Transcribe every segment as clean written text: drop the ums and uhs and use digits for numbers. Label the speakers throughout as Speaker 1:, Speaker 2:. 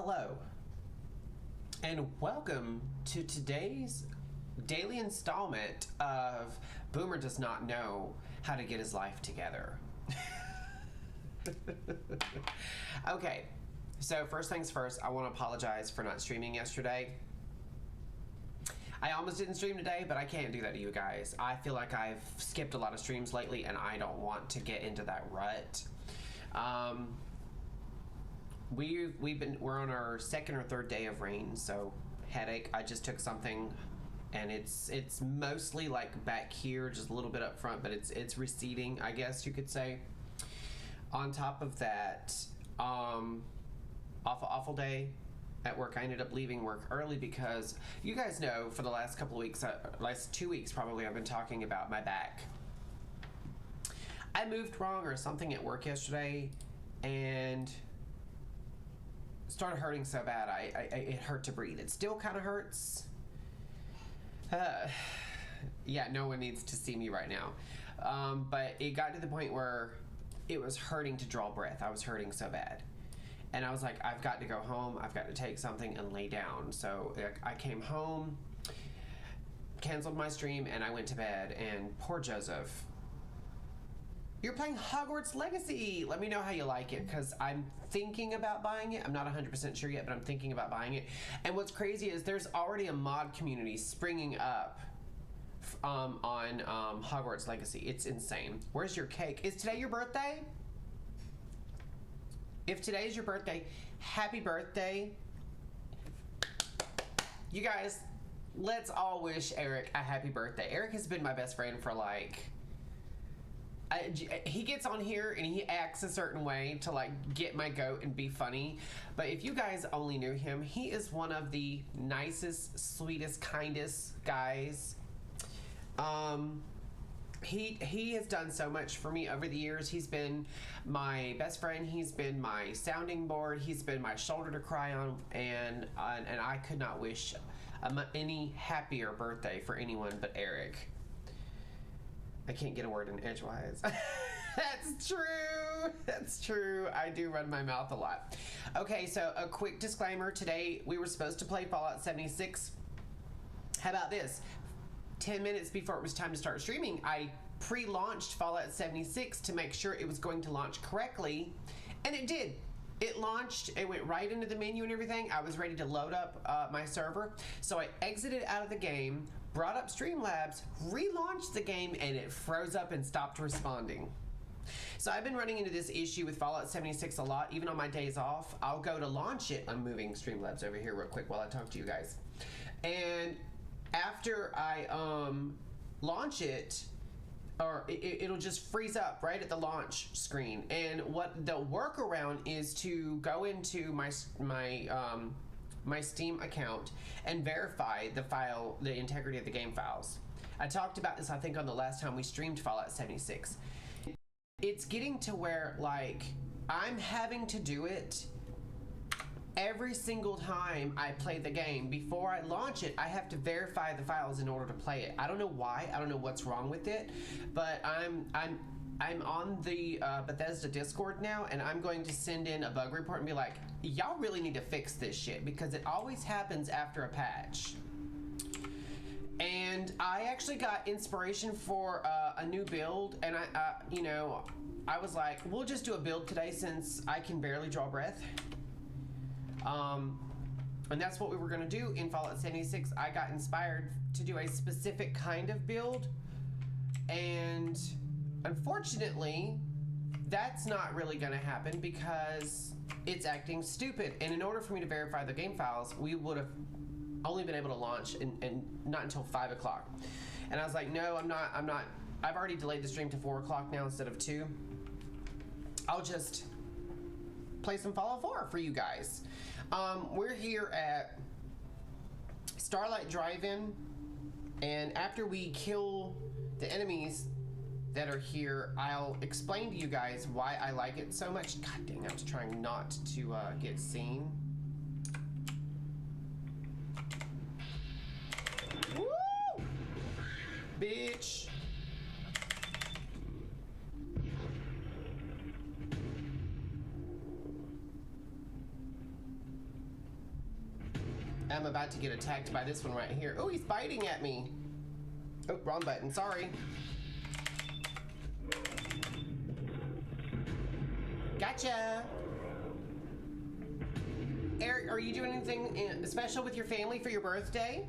Speaker 1: Hello, and welcome to today's daily installment of Boomer Does Not Know How to Get His Life Together. Okay, so first things first, I want to apologize for not streaming yesterday. I almost didn't stream today, but I can't do that to you guys. I feel like I've skipped a lot of streams lately, and I don't want to get into that rut. We're on our second or third day of rain, so headache. I just took something, and it's mostly like back here, just a little bit up front, but it's receding, I guess you could say. On top of that, awful day at work. I ended up leaving work early because you guys know for the last couple of weeks, last 2 weeks probably, I've been talking about my back. I moved wrong or something at work yesterday, and started hurting so bad it hurt to breathe. It still kind of hurts. Yeah, no one needs to see me right now. But it got to the point where it was hurting to draw breath. I was hurting so bad. And I was like, I've got to go home. I've got to take something and lay down. So I came home, canceled my stream, and I went to bed. And poor Joseph. You're playing Hogwarts Legacy. Let me know how you like it, because I'm thinking about buying it. I'm not 100% sure yet, but I'm thinking about buying it. And what's crazy is there's already a mod community springing up on Hogwarts Legacy. It's insane. Where's your cake? Is today your birthday? If today is your birthday, happy birthday. You guys, let's all wish Eric a happy birthday. Eric has been my best friend for like... he gets on here and he acts a certain way to like get my goat and be funny, but if you guys only knew him, he is one of the nicest, sweetest, kindest guys. He has done so much for me over the years. He's been my best friend. He's been my sounding board. He's been my shoulder to cry on, and I could not wish any happier birthday for anyone but Eric. I can't get a word in edgewise. That's true. That's true. I do run my mouth a lot. Okay, so a quick disclaimer. Today, we were supposed to play Fallout 76. How about this? 10 minutes before it was time to start streaming, I pre-launched Fallout 76 to make sure it was going to launch correctly, and it did. It launched, it went right into the menu and everything. I was ready to load up my server. So I exited out of the game, brought up Streamlabs, relaunched the game, and it froze up and stopped responding. So I've been running into this issue with Fallout 76 a lot, even on my days off. I'll go to launch it. I'm moving Streamlabs over here real quick while I talk to you guys. And after I launch it, or it'll just freeze up right at the launch screen. And what the workaround is to go into my Steam account and verify the integrity of the game files. I talked about this, I think, on the last time we streamed Fallout 76. It's getting to where, like, I'm having to do it every single time I play the game. Before I launch it, I have to verify the files in order to play it. I don't know why. I don't know what's wrong with it, but I'm on the Bethesda Discord now, and I'm going to send in a bug report and be like, y'all really need to fix this shit, because it always happens after a patch. And I actually got inspiration for a new build, and I was like, we'll just do a build today since I can barely draw breath. And that's what we were gonna do in Fallout 76. I got inspired to do a specific kind of build, and unfortunately, that's not really gonna happen because it's acting stupid. And in order for me to verify the game files, we would have only been able to launch and not until 5 o'clock. And I was like, no, I'm not. I've already delayed the stream to 4 o'clock now instead of 2. I'll just play some Fallout 4 for you guys. We're here at Starlight Drive-In, and after we kill the enemies that are here, I'll explain to you guys why I like it so much. God dang, I was trying not to get seen. Woo! Bitch! I'm about to get attacked by this one right here. Oh, he's biting at me. Oh, wrong button. Sorry. Gotcha. Eric, are you doing anything special with your family for your birthday?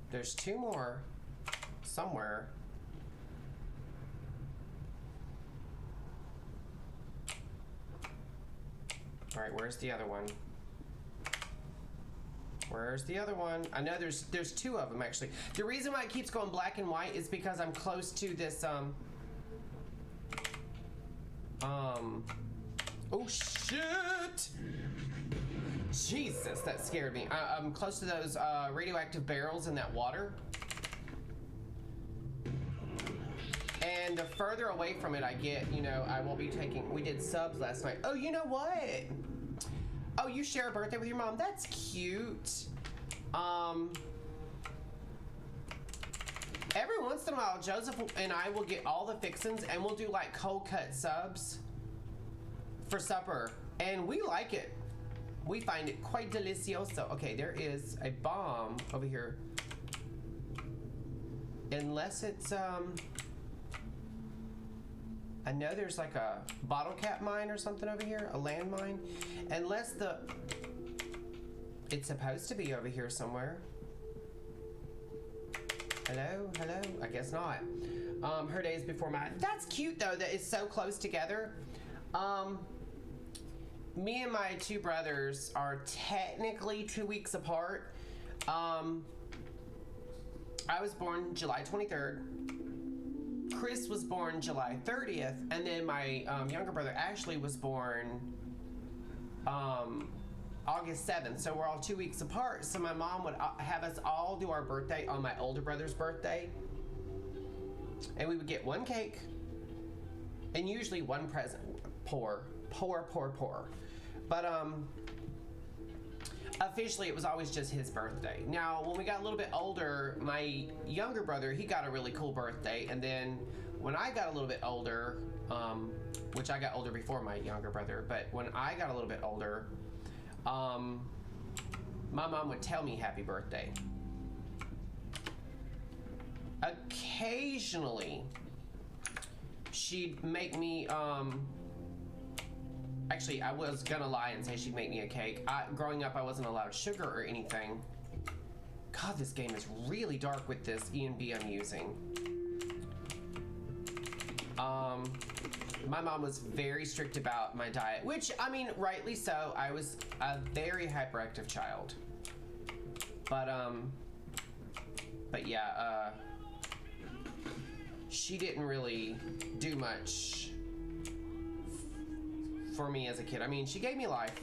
Speaker 1: There's 2 more somewhere. All right, where's the other one? Where's the other one? I know there's 2 of them actually. The reason why it keeps going black and white is because I'm close to this oh shit! Jesus, that scared me. I'm close to those radioactive barrels in that water. And the further away from it I get, you know, I won't be taking... We did subs last night. Oh, you know what? Oh, you share a birthday with your mom. That's cute. Every once in a while, Joseph and I will get all the fixins and we'll do like cold cut subs for supper. And we like it. We find it quite delicioso. Okay, there is a bomb over here. Unless it's, I know there's like a bottle cap mine or something over here, a landmine. Unless it's supposed to be over here somewhere. Hello, hello, I guess not. Her days before mine. That's cute though, that it's so close together. Me and my 2 brothers are technically 2 weeks apart. I was born July 23rd. Chris was born July 30th, and then my younger brother Ashley was born August 7th. So we're all 2 weeks apart. So my mom would have us all do our birthday on my older brother's birthday, and we would get 1 cake and usually 1 present. Poor. But officially it was always just his birthday. Now when we got a little bit older, my younger brother, he got a really cool birthday, and then when I got a little bit older, which I got older before my younger brother, but when I got a little bit older, my mom would tell me happy birthday. Occasionally she'd make me actually, I was gonna lie and say she'd make me a cake. Growing up, I wasn't allowed sugar or anything. God, this game is really dark with this E&B I'm using. My mom was very strict about my diet, which, I mean, rightly so. I was a very hyperactive child. But yeah, she didn't really do much for me as a kid. I mean, she gave me life.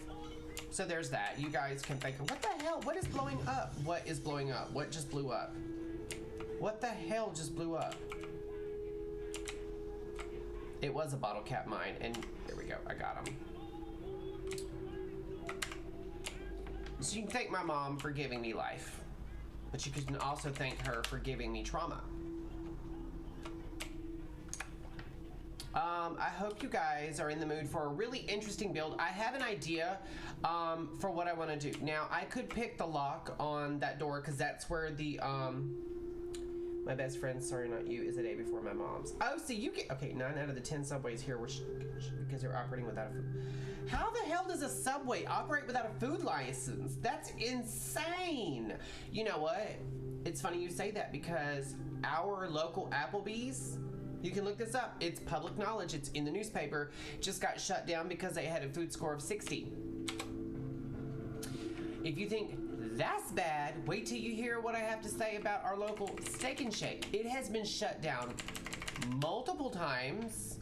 Speaker 1: So there's that. You guys can think, what the hell? What is blowing up? What is blowing up? What just blew up? What the hell just blew up? It was a bottle cap mine, and there we go. I got him. So you can thank my mom for giving me life, but you can also thank her for giving me trauma. I hope you guys are in the mood for a really interesting build. I have an idea for what I want to do. Now, I could pick the lock on that door because that's where the, my best friend, sorry, not you, is a day before my mom's. Oh, so you get, okay, 9 out of the 10 subways here were because they're operating without a food. How the hell does a subway operate without a food license? That's insane. You know what? It's funny you say that because our local Applebee's, you can look this up. It's public knowledge. It's in the newspaper. Just got shut down because they had a food score of 60. If you think that's bad, wait till you hear what I have to say about our local Steak and Shake. It has been shut down multiple times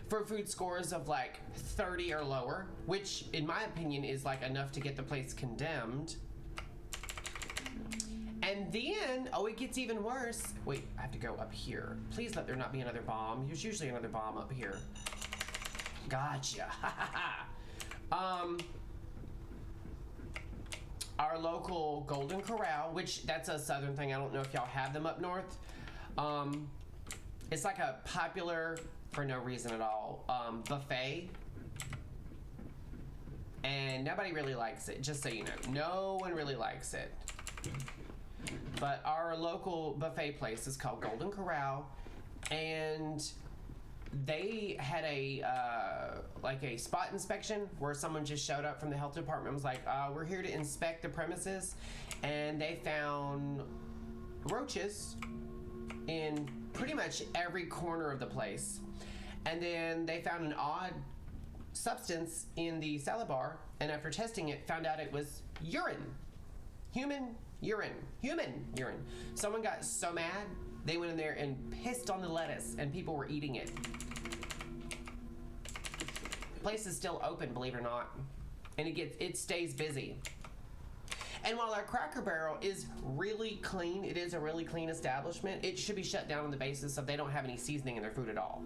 Speaker 1: for food scores of like 30 or lower, which in my opinion is like enough to get the place condemned. And then, oh, it gets even worse. Wait, I have to go up here. Please let there not be another bomb. There's usually another bomb up here. Gotcha. Our local Golden Corral, which that's a southern thing. I don't know if y'all have them up north. It's like a popular, for no reason at all, buffet. and nobody really likes it, just so you know. No one really likes it. But our local buffet place is called Golden Corral, and they had a like a spot inspection where someone just showed up from the health department and was like, we're here to inspect the premises, and they found roaches in pretty much every corner of the place. And then they found an odd substance in the salad bar, and after testing it, found out it was urine. Human urine. Someone got so mad, they went in there and pissed on the lettuce, and people were eating it. The place is still open, believe it or not, and it stays busy. And while our Cracker Barrel is really clean, it is a really clean establishment, it should be shut down on the basis of they don't have any seasoning in their food at all.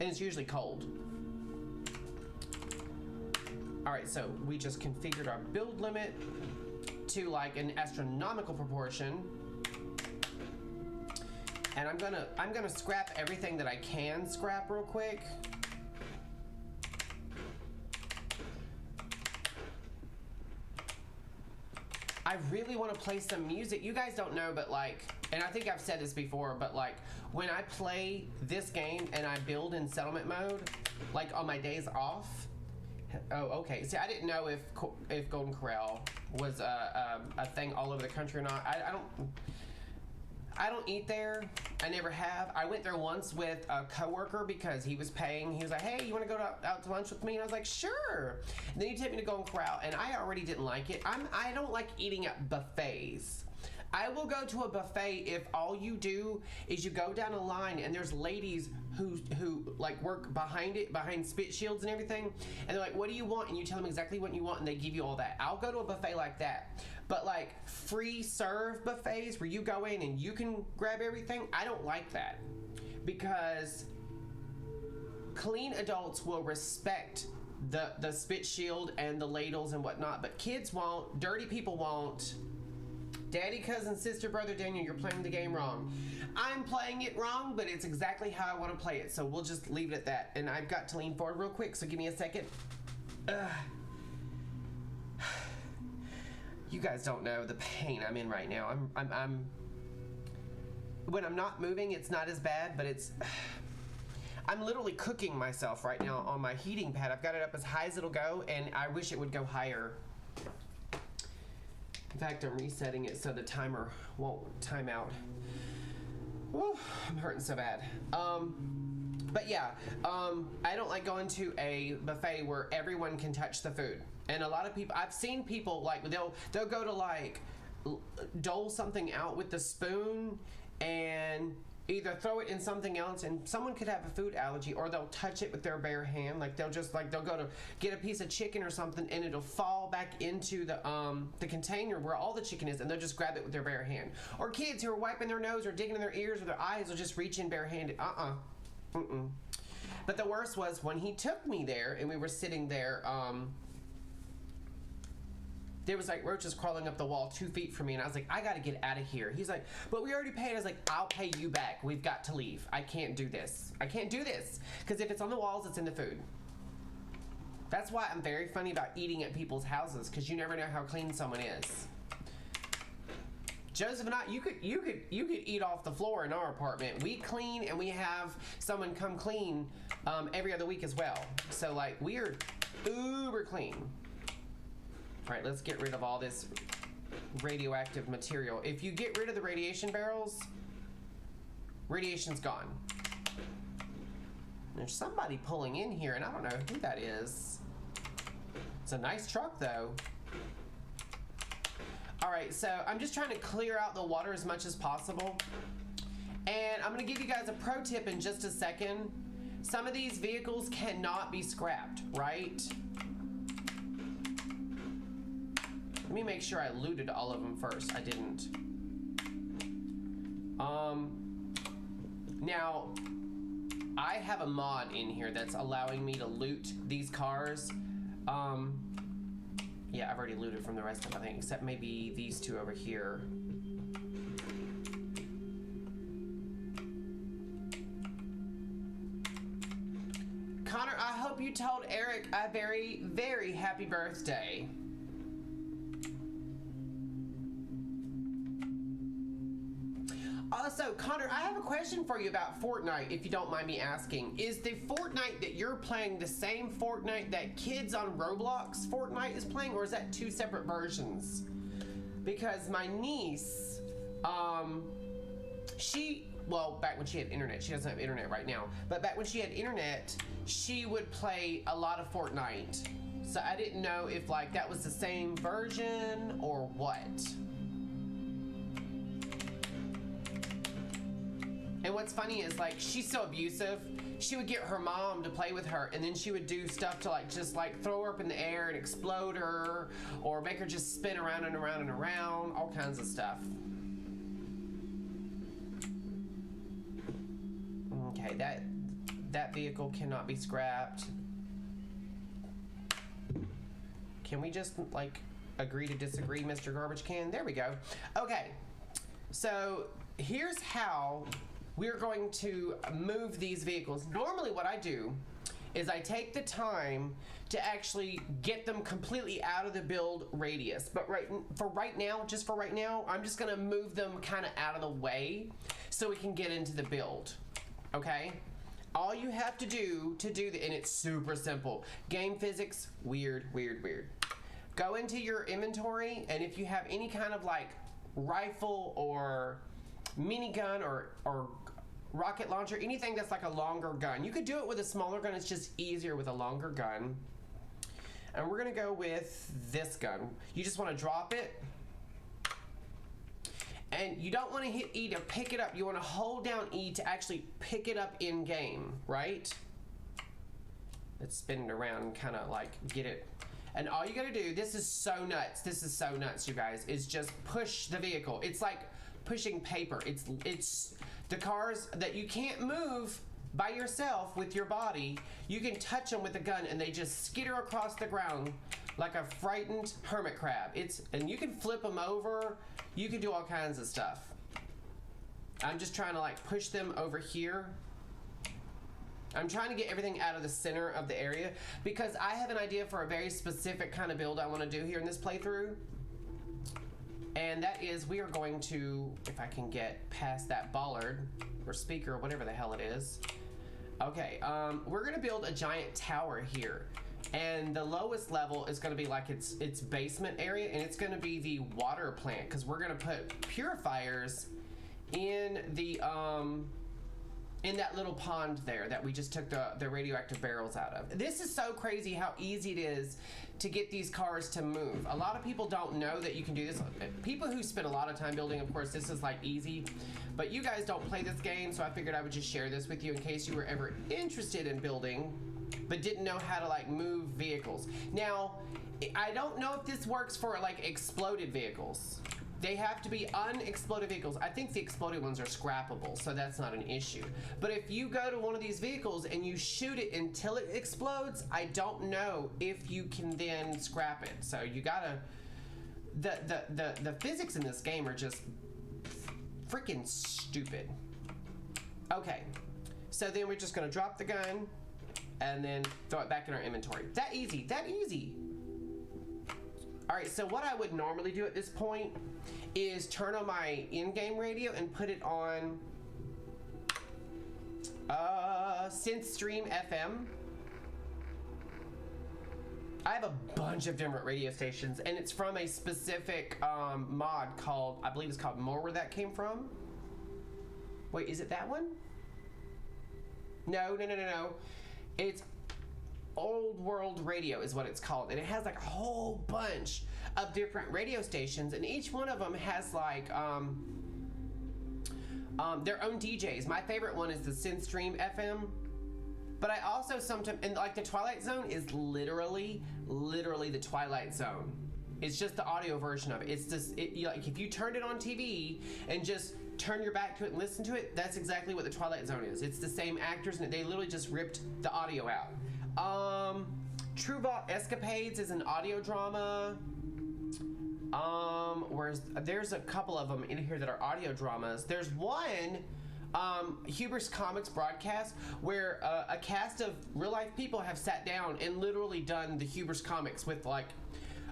Speaker 1: And it's usually cold. All right, so we just configured our build limit to like an astronomical proportion. And I'm gonna scrap everything that I can scrap real quick. I really want to play some music. You guys don't know, but like, and I think I've said this before, but like when I play this game and I build in settlement mode, like on my days off. Oh, okay. See, I didn't know if Golden Corral was a thing all over the country or not. I don't eat there. I never have. I went there once with a coworker because he was paying. He was like, hey, you want to go out to lunch with me? And I was like, sure. And then he took me to Golden Corral, and I already didn't like it. I don't like eating at buffets. I will go to a buffet if all you do is you go down a line and there's ladies who like work behind spit shields and everything, and they're like, what do you want? And you tell them exactly what you want and they give you all that. I'll go to a buffet like that. But like free serve buffets where you go in and you can grab everything, I don't like that, because clean adults will respect the spit shield and the ladles and whatnot, but kids won't, dirty people won't. Daddy, cousin, sister, brother, Daniel, you're playing the game wrong. I'm playing it wrong, but it's exactly how I want to play it, so we'll just leave it at that. And I've got to lean forward real quick, so give me a second. You guys don't know the pain I'm in right now. I'm when I'm not moving, it's not as bad, but I'm literally cooking myself right now on my heating pad. I've got it up as high as it'll go, and I wish it would go higher. In fact, I'm resetting it so the timer won't time out. Woo, I'm hurting so bad. But yeah, I don't like going to a buffet where everyone can touch the food. And a lot of people, I've seen people like, they'll go to like dole something out with the spoon and either throw it in something else, and someone could have a food allergy, or they'll touch it with their bare hand. Like they'll go to get a piece of chicken or something, and it'll fall back into the container where all the chicken is, and they'll just grab it with their bare hand. Or kids who are wiping their nose or digging in their ears or their eyes will just reach in barehanded. But the worst was when he took me there and we were sitting there. There was like roaches crawling up the wall 2 feet from me, and I was like, I gotta get out of here. He's like, but we already paid. I was like, I'll pay you back. We've got to leave. I can't do this. Because if it's on the walls, it's in the food. That's why I'm very funny about eating at people's houses, because you never know how clean someone is. Joseph and I, you could eat off the floor in our apartment. We clean, and we have someone come clean every other week as well. So like, we are uber clean. All right, let's get rid of all this radioactive material. If you get rid of the radiation barrels, radiation's gone. There's somebody pulling in here, and I don't know who that is. It's a nice truck, though. All right, so I'm just trying to clear out the water as much as possible. And I'm gonna give you guys a pro tip in just a second. Some of these vehicles cannot be scrapped, right? Let me make sure I looted all of them first. I didn't. Now, I have a mod in here that's allowing me to loot these cars. Yeah, I've already looted from the rest of them, I think, except maybe these two over here. Connor, I hope hope you told Eric a very, very happy birthday. Also, Connor, I have a question for you about Fortnite, if you don't mind me asking. Is the Fortnite that you're playing the same Fortnite that kids on Roblox Fortnite is playing, or is that two separate versions? Because my niece, well, back when she had internet, she doesn't have internet right now, but back when she had internet, she would play a lot of Fortnite. So I didn't know if like that was the same version or what. And what's funny is like, she's so abusive. She would get her mom to play with her, and then she would do stuff to like, just like throw her up in the air and explode her, or make her just spin around and around and around, all kinds of stuff. Okay, that vehicle cannot be scrapped. Can we just like agree to disagree, Mr. Garbage Can? There we go. Okay, so here's how we're going to move these vehicles. Normally what I do is I take the time to actually get them completely out of the build radius. But for right now, I'm just gonna move them kind of out of the way so we can get into the build, okay? All you have to do and it's super simple. Game physics, weird. Go into your inventory, and if you have any kind of like rifle or minigun or rocket launcher, anything that's like a longer gun. You could do it with a smaller gun, it's just easier with a longer gun. And we're gonna go with this gun. You just wanna drop it. And you don't wanna hit E to pick it up. You wanna hold down E to actually pick it up in game, right? Let's spin it around and kinda like get it. And all you gotta do, this is so nuts, you guys, is just push the vehicle. It's like pushing paper. It's the cars that you can't move by yourself with your body. You can touch them with a gun and they just skitter across the ground like a frightened hermit crab. And you can flip them over. You can do all kinds of stuff. I'm just trying to like push them over here. I'm trying to get everything out of the center of the area because I have an idea for a very specific kind of build I want to do here in this playthrough. And that is, we are going to, if I can get past that bollard or speaker or whatever the hell it is. Okay, we're gonna build a giant tower here. And the lowest level is gonna be like its basement area, and it's gonna be the water plant, because we're gonna put purifiers in the, in that little pond there that we just took the radioactive barrels out of. This is so crazy how easy it is to get these cars to move. A lot of people don't know that you can do this. People who spend a lot of time building, of course, this is like easy, but you guys don't play this game, so I figured I would just share this with you in case you were ever interested in building, but didn't know how to like move vehicles. Now, I don't know if this works for like exploded vehicles. They have to be unexploded vehicles. I think the exploded ones are scrappable, so that's not an issue. But if you go to one of these vehicles and you shoot it until it explodes, I don't know if you can then scrap it. So you gotta, the physics in this game are just freaking stupid. Okay, so then we're just gonna drop the gun and then throw it back in our inventory. That easy. All right, so what I would normally do at this point is turn on my in-game radio and put it on Synthstream FM. I have a bunch of different radio stations, and it's from a specific mod called, I believe it's called More Where That Came From. Wait, is it that one? No. It's Old World Radio is what it's called, and it has like a whole bunch of different radio stations, and each one of them has like their own DJs. My favorite one is the Synthstream FM, but I also sometimes, and like the Twilight Zone is literally the Twilight Zone. It's just the audio version of it. It's just like if you turned it on TV and just turn your back to it and listen to it, that's exactly what the Twilight Zone is. It's the same actors, and they literally just ripped the audio out. True Vault Escapades is an audio drama. There's a couple of them in here that are audio dramas. There's one Huber's Comics broadcast, where a cast of real life people have sat down and literally done the Huber's Comics with like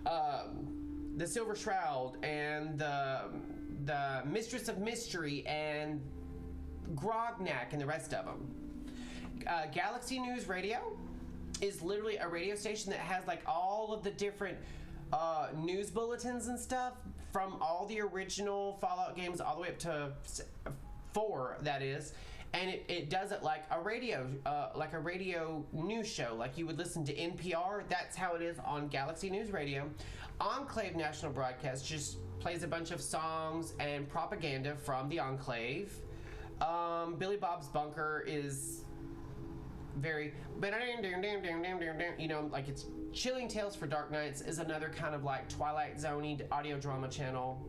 Speaker 1: the Silver Shroud and the Mistress of Mystery and Grognak and the rest of them. Galaxy News Radio is literally a radio station that has like all of the different news bulletins and stuff from all the original Fallout games all the way up to 4, that is, and it does it like a radio news show, like you would listen to NPR. That's how it is on Galaxy News Radio. Enclave National Broadcast just plays a bunch of songs and propaganda from the Enclave. Billy Bob's Bunker is very, you know, like it's Chilling Tales for Dark Nights is another kind of like Twilight Zone-y audio drama channel.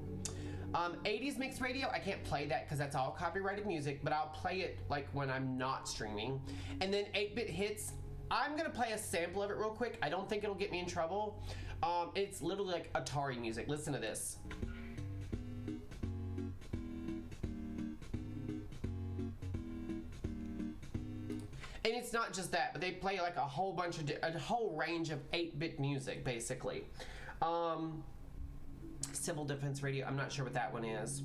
Speaker 1: 80s Mixed Radio, I can't play that because that's all copyrighted music, but I'll play it like when I'm not streaming. And then 8-Bit Hits, I'm gonna play a sample of it real quick. I don't think it'll get me in trouble. It's literally like Atari music. Listen to this. And it's not just that, but they play like a whole bunch of, a whole range of 8-bit music, basically. Civil Defense Radio, I'm not sure what that one is.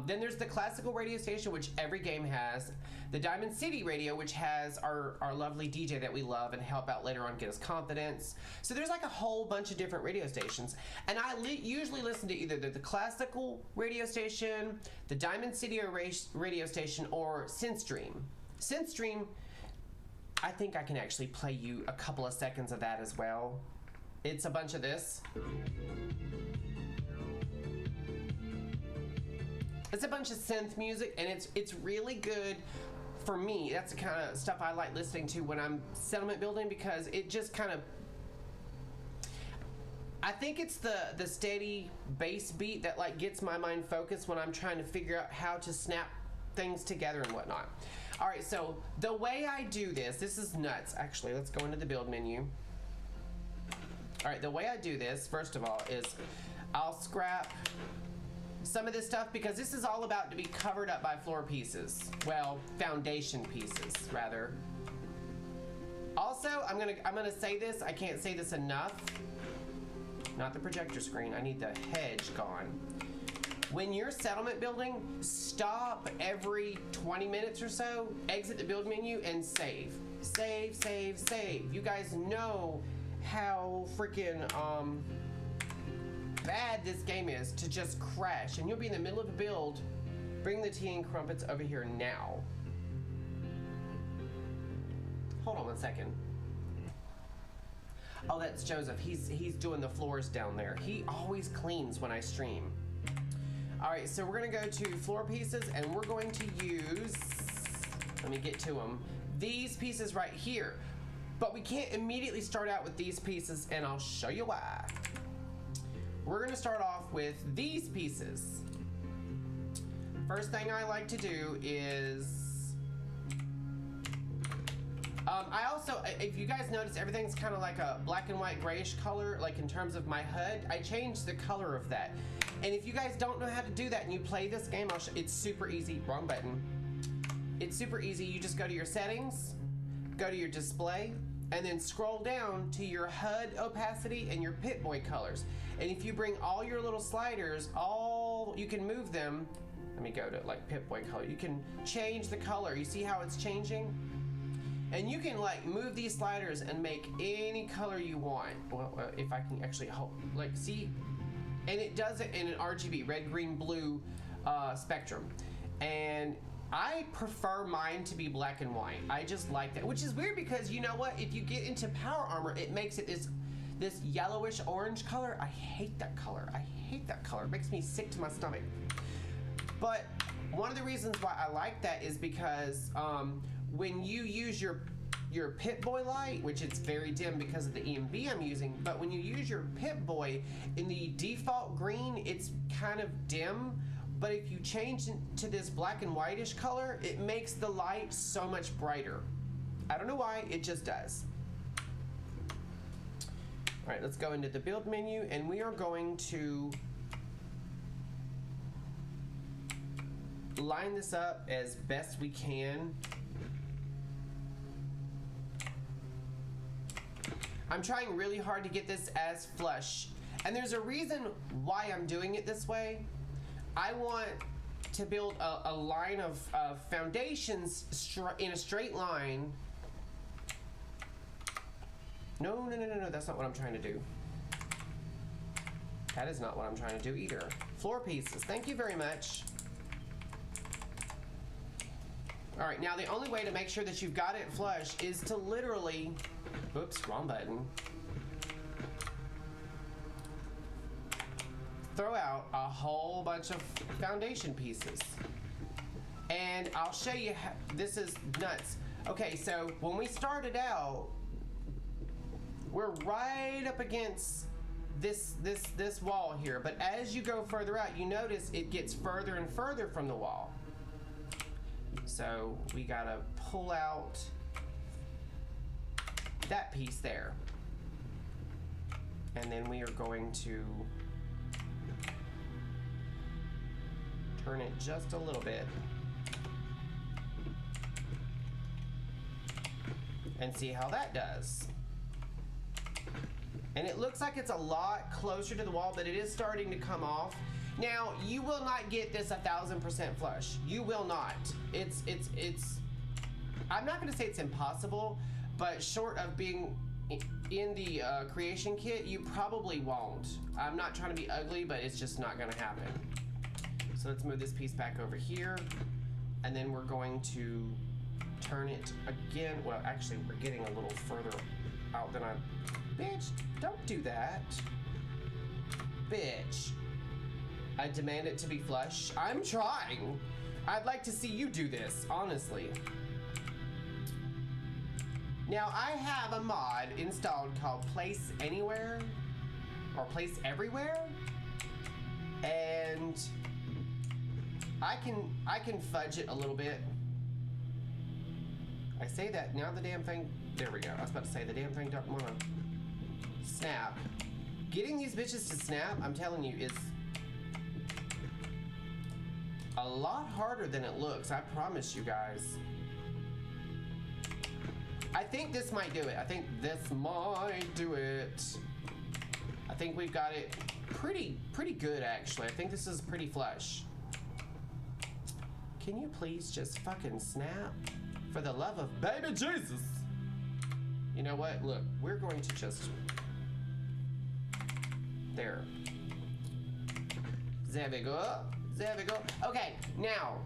Speaker 1: Then there's the classical radio station, which every game has. The Diamond City Radio, which has our lovely DJ that we love and help out later on, get us confidence. So there's like a whole bunch of different radio stations. And I usually listen to either the classical radio station, the Diamond City radio station, or Synthstream. Synthstream, I think I can actually play you a couple of seconds of that as well. It's a bunch of this. It's a bunch of synth music, and it's really good for me. That's the kind of stuff I like listening to when I'm settlement building, because it just kind of, I think it's the steady bass beat that like gets my mind focused when I'm trying to figure out how to snap things together and whatnot. All right, so the way I do this is nuts. Actually, let's go into the build menu. All right, the way I do this, first of all, is I'll scrap some of this stuff because this is all about to be covered up by floor pieces. Well, foundation pieces, rather. Also, I'm gonna say this, I can't say this enough. Not the projector screen, I need the hedge gone. When you're settlement building, stop every 20 minutes or so, exit the build menu, and save. Save, save, save. You guys know how freaking bad this game is to just crash, and you'll be in the middle of a build. Bring the tea and crumpets over here now. Hold on one second. Oh, that's Joseph. He's doing the floors down there. He always cleans when I stream. All right, so we're gonna go to floor pieces, and we're going to use, let me get to them, these pieces right here. But we can't immediately start out with these pieces, and I'll show you why. We're gonna start off with these pieces. First thing I like to do is, I also, if you guys notice, everything's kind of like a black and white grayish color, like in terms of my HUD. I changed the color of that. And if you guys don't know how to do that and you play this game, it's super easy. Wrong button. It's super easy. You just go to your settings, go to your display, and then scroll down to your HUD opacity and your Pip-Boy colors. And if you bring all your little sliders, you can move them. Let me go to like Pip-Boy color. You can change the color. You see how it's changing? And you can like move these sliders and make any color you want. Well, if I can actually see, and it does it in an RGB, red, green, blue spectrum. And I prefer mine to be black and white. I just like that, which is weird because you know what? If you get into power armor, it makes it this yellowish orange color. I hate that color. I hate that color. It makes me sick to my stomach. But one of the reasons why I like that is because when you use your Pip-Boy light, which it's very dim because of the EMB I'm using, but when you use your Pip-Boy in the default green, it's kind of dim. But if you change it to this black and whitish color, it makes the light so much brighter. I don't know why, it just does. All right, let's go into the build menu, and we are going to line this up as best we can. I'm trying really hard to get this as flush. And there's a reason why I'm doing it this way. I want to build a line of foundations in a straight line. No, that's not what I'm trying to do. That is not what I'm trying to do either. Floor pieces, thank you very much. All right, now the only way to make sure that you've got it flush is to literally, oops, wrong button. Throw out a whole bunch of foundation pieces. And I'll show you how, this is nuts. Okay, so when we started out, we're right up against this wall here, but as you go further out, you notice it gets further and further from the wall. So we gotta pull out that piece there. And then we are going to turn it just a little bit and see how that does. And it looks like it's a lot closer to the wall, but it is starting to come off. Now, you will not get this 1000% flush. You will not. It's I'm not gonna say it's impossible, but short of being in the creation kit, you probably won't. I'm not trying to be ugly, but it's just not gonna happen. So let's move this piece back over here, and then we're going to turn it again. Well, actually, we're getting a little further out than I... Bitch, don't do that. Bitch. I demand it to be flush. I'm trying. I'd like to see you do this, honestly. Now, I have a mod installed called Place Anywhere, or Place Everywhere, and I can fudge it a little bit. I say that, now the damn thing, there we go. I was about to say the damn thing don't wanna snap. Getting these bitches to snap, I'm telling you, is a lot harder than it looks. I promise you guys. I think this might do it. I think this might do it. I think we've got it pretty good, actually. I think this is pretty flush. Can you please just fucking snap? For the love of baby Jesus. You know what? Look, we're going to just... There. There we go. There we go. Okay, now,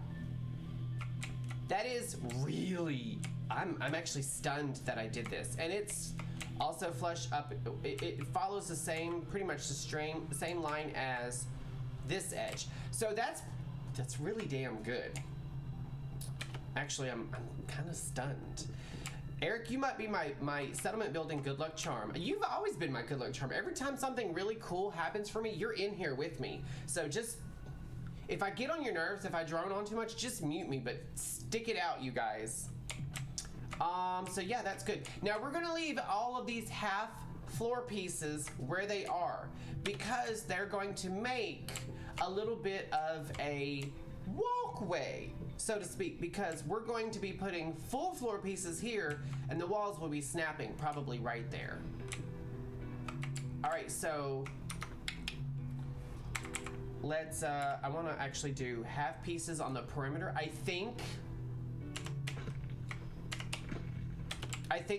Speaker 1: that is really, I'm actually stunned that I did this. And it's also flush up, it follows the same, pretty much the same line as this edge. So that's really damn good. Actually, I'm kind of stunned. Eric, you might be my settlement building good luck charm. You've always been my good luck charm. Every time something really cool happens for me, you're in here with me. So just, if I get on your nerves, if I drone on too much, just mute me, but stick it out, you guys. So yeah, that's good. Now we're gonna leave all of these half floor pieces where they are because they're going to make a little bit of a walkway, so to speak, because we're going to be putting full floor pieces here and the walls will be snapping probably right there. All right, so let's, I wanna actually do half pieces on the perimeter. I think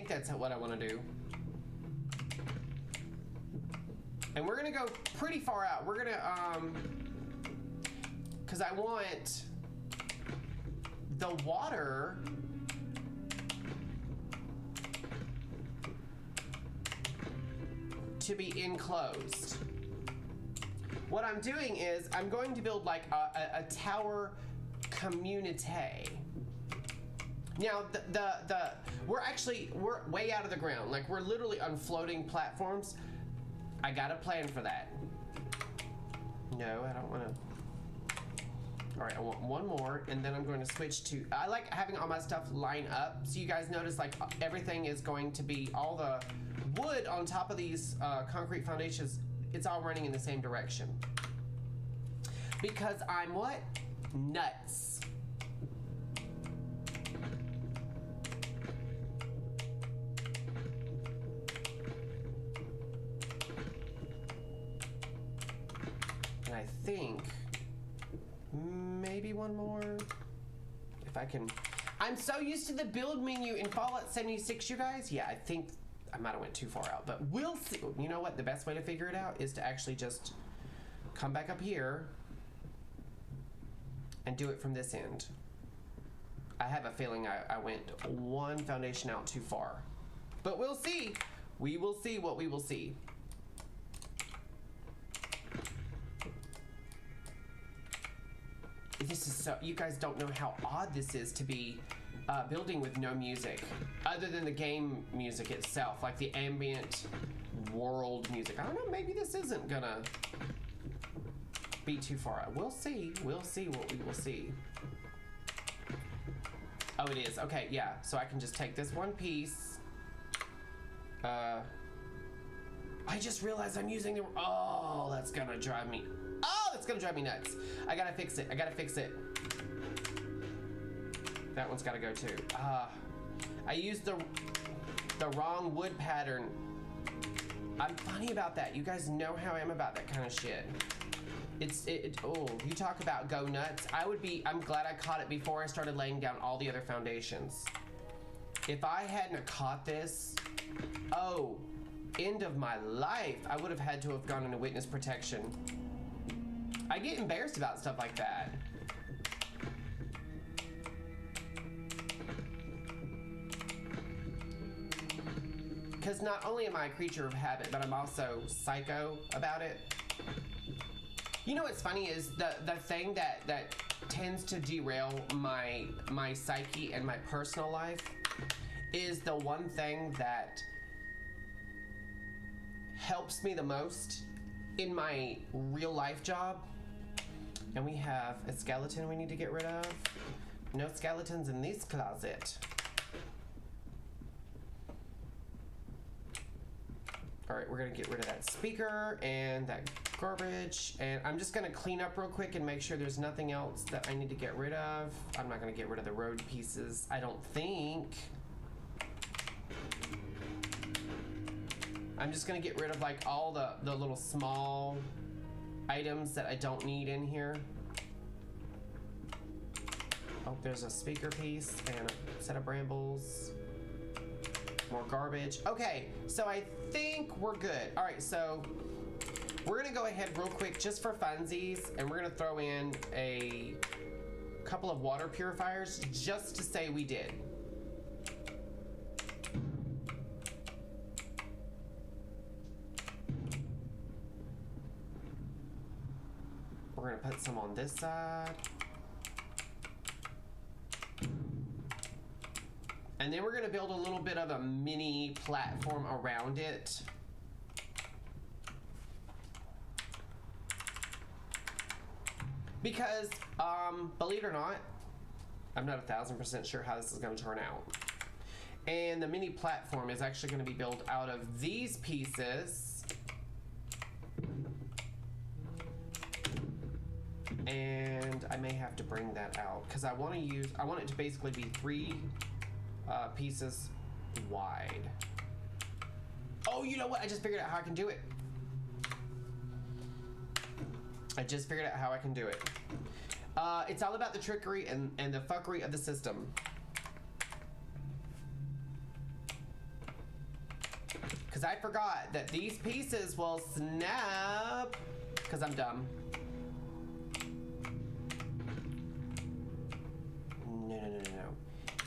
Speaker 1: that's what I wanna do. And we're gonna go pretty far out. We're gonna, cause I want the water to be enclosed. What I'm doing is I'm going to build like a tower community. Now we're way out of the ground. Like we're literally on floating platforms. I got a plan for that. No, I don't want to. All right, I want one more, and then I'm going to switch to, I like having all my stuff line up, so you guys notice like everything is going to be, all the wood on top of these concrete foundations, it's all running in the same direction. Because I'm what? Nuts. one more. If I can. I'm so used to the build menu in Fallout 76, you guys. Yeah, I think I might have went too far out, but we'll see. You know what? The best way to figure it out is to actually just come back up here and do it from this end. I have a feeling I went one foundation out too far, but we'll see. We will see what we will see. This is so, you guys don't know how odd this is to be building with no music other than the game music itself, like the ambient world music. I don't know, maybe this isn't gonna be too far out. We'll see what we will see. Oh, it is. Okay, yeah, so I can just take this one piece. I just realized I'm using the, oh, that's gonna drive me, nuts. I gotta fix it. That one's gotta go too. I used the wrong wood pattern. I'm funny about that. You guys know how I am about that kind of shit. Oh, you talk about go nuts. I'm glad I caught it before I started laying down all the other foundations. If I hadn't have caught this, oh, end of my life, I would have had to have gone into witness protection. I get embarrassed about stuff like that. Because not only am I a creature of habit, but I'm also psycho about it. You know what's funny is the thing that tends to derail my psyche and my personal life is the one thing that helps me the most in my real life job. And we have a skeleton we need to get rid of. No skeletons in this closet. All right, we're gonna get rid of that speaker and that garbage. And I'm just gonna clean up real quick and make sure there's nothing else that I need to get rid of. I'm not gonna get rid of the road pieces, I don't think. I'm just gonna get rid of like all the little small items that I don't need in here. Oh, there's a speaker piece and a set of brambles. More garbage. Okay, so I think we're good. All right, so we're gonna go ahead real quick just for funsies, and we're gonna throw in a couple of water purifiers just to say we did. We're gonna put some on this side. And then we're gonna build a little bit of a mini platform around it. Because, believe it or not, I'm not 1,000% sure how this is gonna turn out. And the mini platform is actually gonna be built out of these pieces. And I may have to bring that out because I want it to basically be 3 pieces wide. Oh, you know what? I just figured out how I can do it. It's all about the trickery and the fuckery of the system. Because I forgot that these pieces will snap because I'm dumb. No.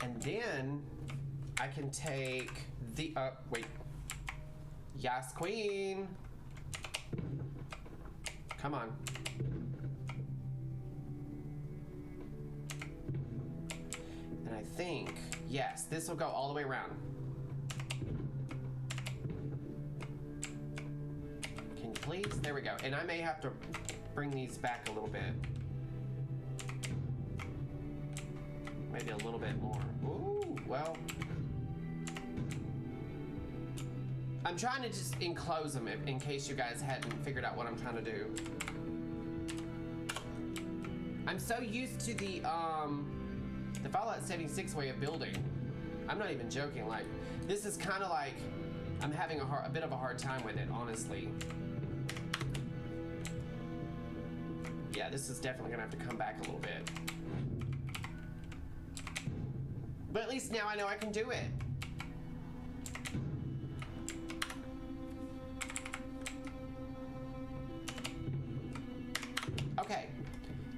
Speaker 1: And then I can take the, wait. Yes, queen. Come on. And I think, yes, this will go all the way around. Can you please? There we go. And I may have to bring these back a little bit. Maybe a little bit more. Ooh, well. I'm trying to just enclose them in case you guys hadn't figured out what I'm trying to do. I'm so used to the Fallout 76 way of building. I'm not even joking. Like, this is kind of like I'm having a bit of a hard time with it, honestly. Yeah, this is definitely gonna have to come back a little bit. But at least now I know I can do it. Okay,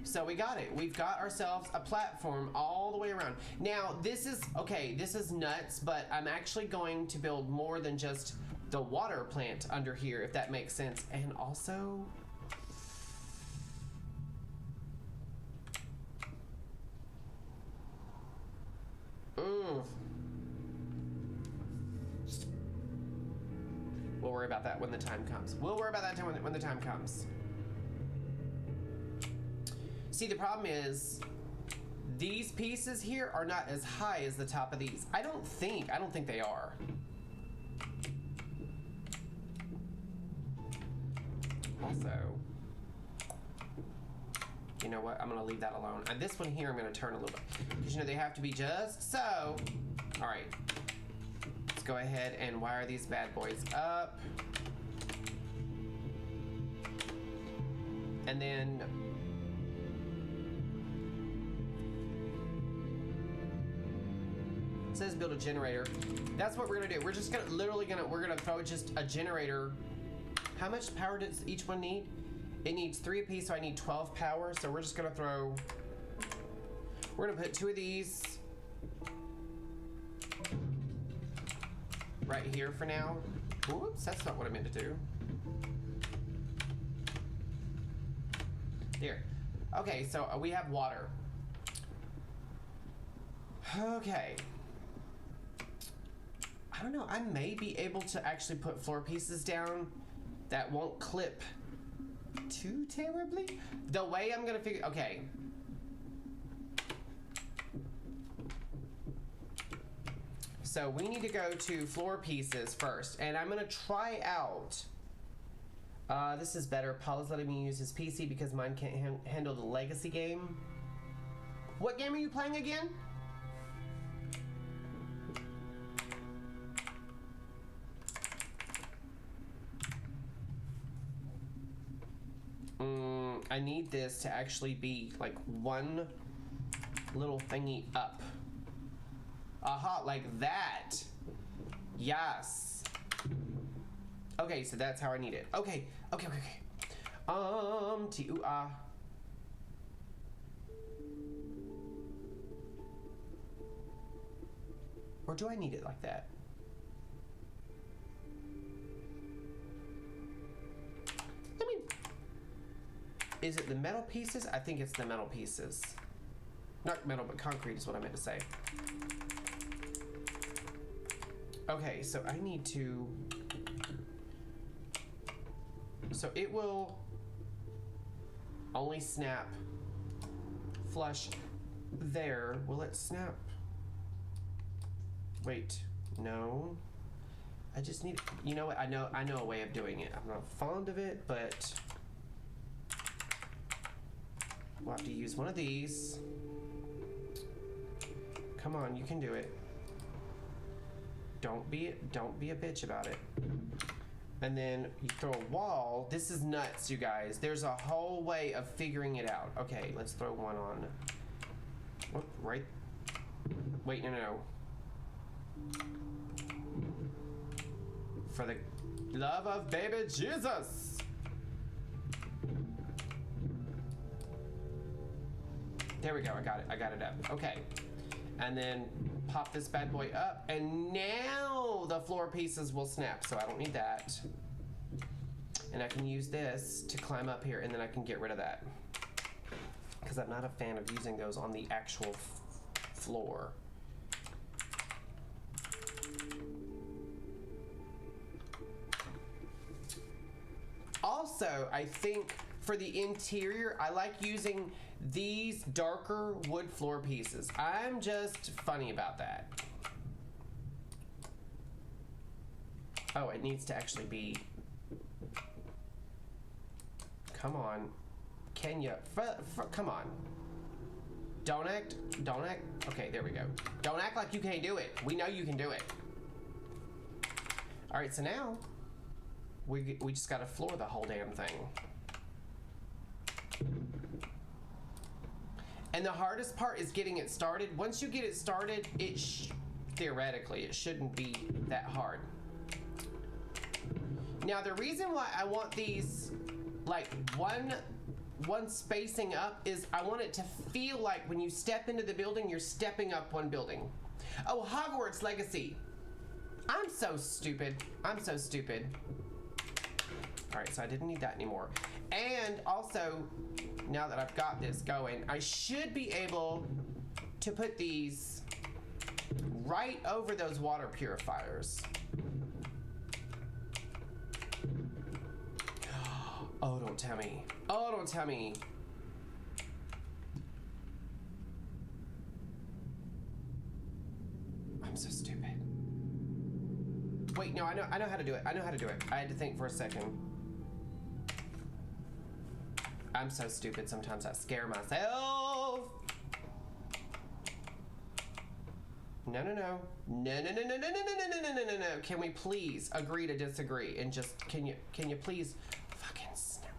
Speaker 1: so we got it. We've got ourselves a platform all the way around. Now, this is, okay, this is nuts, but I'm actually going to build more than just the water plant under here, if that makes sense. And also... We'll worry about that when the time comes. We'll worry about that when the time comes. See, the problem is these pieces here are not as high as the top of these. I don't think they are. Also, you know what? I'm gonna leave that alone. And this one here, I'm gonna turn a little bit, because you know they have to be just so. All right, let's go ahead and wire these bad boys up, and then it says build a generator. That's what we're gonna do. We're just gonna we're gonna throw just a generator. How much power does each one need? It needs 3 apiece, so I need 12 power. So we're just gonna we're gonna put 2 of these right here for now. Whoops, that's not what I meant to do. Here. Okay, so we have water. Okay. I don't know, I may be able to actually put floor pieces down that won't clip too terribly. The way I'm gonna figure, okay. So we need to go to floor pieces first, and I'm gonna try out, this is better. Paula's letting me use his PC because mine can't handle the legacy game. What game are you playing again? I need this to actually be like one little thingy up. Aha, like that. Yes. Okay, so that's how I need it. Okay. T-U-A. Or do I need it like that? Is it the metal pieces? I think it's the metal pieces. Not metal, but concrete is what I meant to say. Okay, so I need to... So it will only snap flush there. Will it snap? Wait, no. I just need... You know what? I know a way of doing it. I'm not fond of it, but... We'll have to use one of these. Come on, you can do it. Don't be a bitch about it. And then you throw a wall. This is nuts, you guys. There's a whole way of figuring it out. Okay, let's throw one on. Whoop, right. Wait, no. For the love of baby Jesus. There we go, I got it up. Okay, and then pop this bad boy up, and now the floor pieces will snap, so I don't need that. And I can use this to climb up here, and then I can get rid of that. Because I'm not a fan of using those on the actual floor. Also, I think for the interior, I like using these darker wood floor pieces. I'm just funny about that. Oh, it needs to actually be... Come on. Can you... Come on. Don't act... Okay, there we go. Don't act like you can't do it. We know you can do it. Alright, so now... We just gotta floor the whole damn thing. And the hardest part is getting it started. Once you get it started, theoretically, it shouldn't be that hard. Now, the reason why I want these like one spacing up is I want it to feel like when you step into the building, you're stepping up one building. Oh, Hogwarts Legacy. I'm so stupid. I'm so stupid. All right, so I didn't need that anymore. And also, now that I've got this going, I should be able to put these right over those water purifiers. Oh, don't tell me. Oh, don't tell me. I'm so stupid. Wait, no, I know how to do it. I know how to do it. I had to think for a second. I'm so stupid sometimes I scare myself. No. No. Can we please agree to disagree and just can you please fucking snap.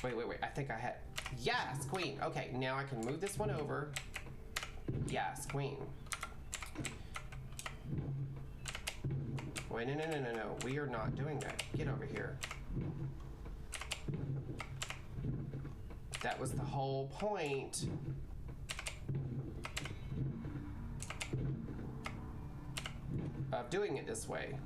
Speaker 1: Wait. I think I had yes, queen. Okay, now I can move this one over. Yes, queen. Wait, no. We are not doing that. Get over here. That was the whole point. Of doing it this way.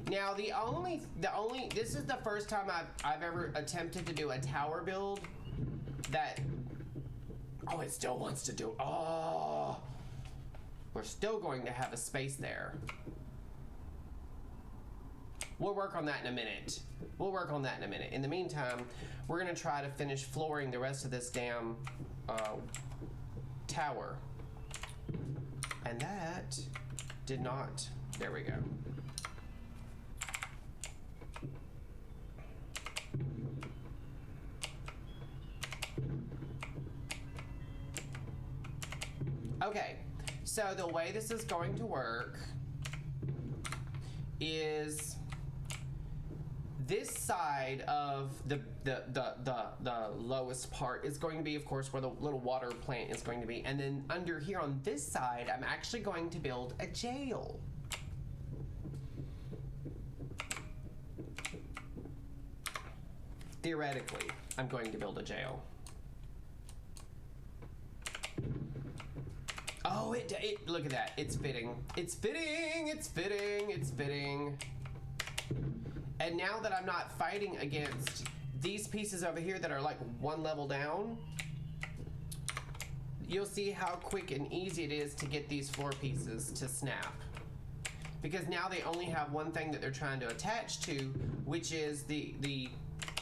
Speaker 1: Now this is the first time I've ever attempted to do a tower build that it still wants to do. Oh, we're still going to have a space there. We'll work on that in a minute. In the meantime, we're gonna try to finish flooring the rest of this damn tower. And that did not. There we go. Okay, so the way this is going to work is this side of the lowest part is going to be, of course, where the little water plant is going to be. And then under here on this side, I'm actually going to build a jail. Theoretically, I'm going to build a jail. Oh, look at that. It's fitting. It's fitting. And now that I'm not fighting against these pieces over here that are like one level down, you'll see how quick and easy it is to get these floor pieces to snap. Because now they only have one thing that they're trying to attach to, which is the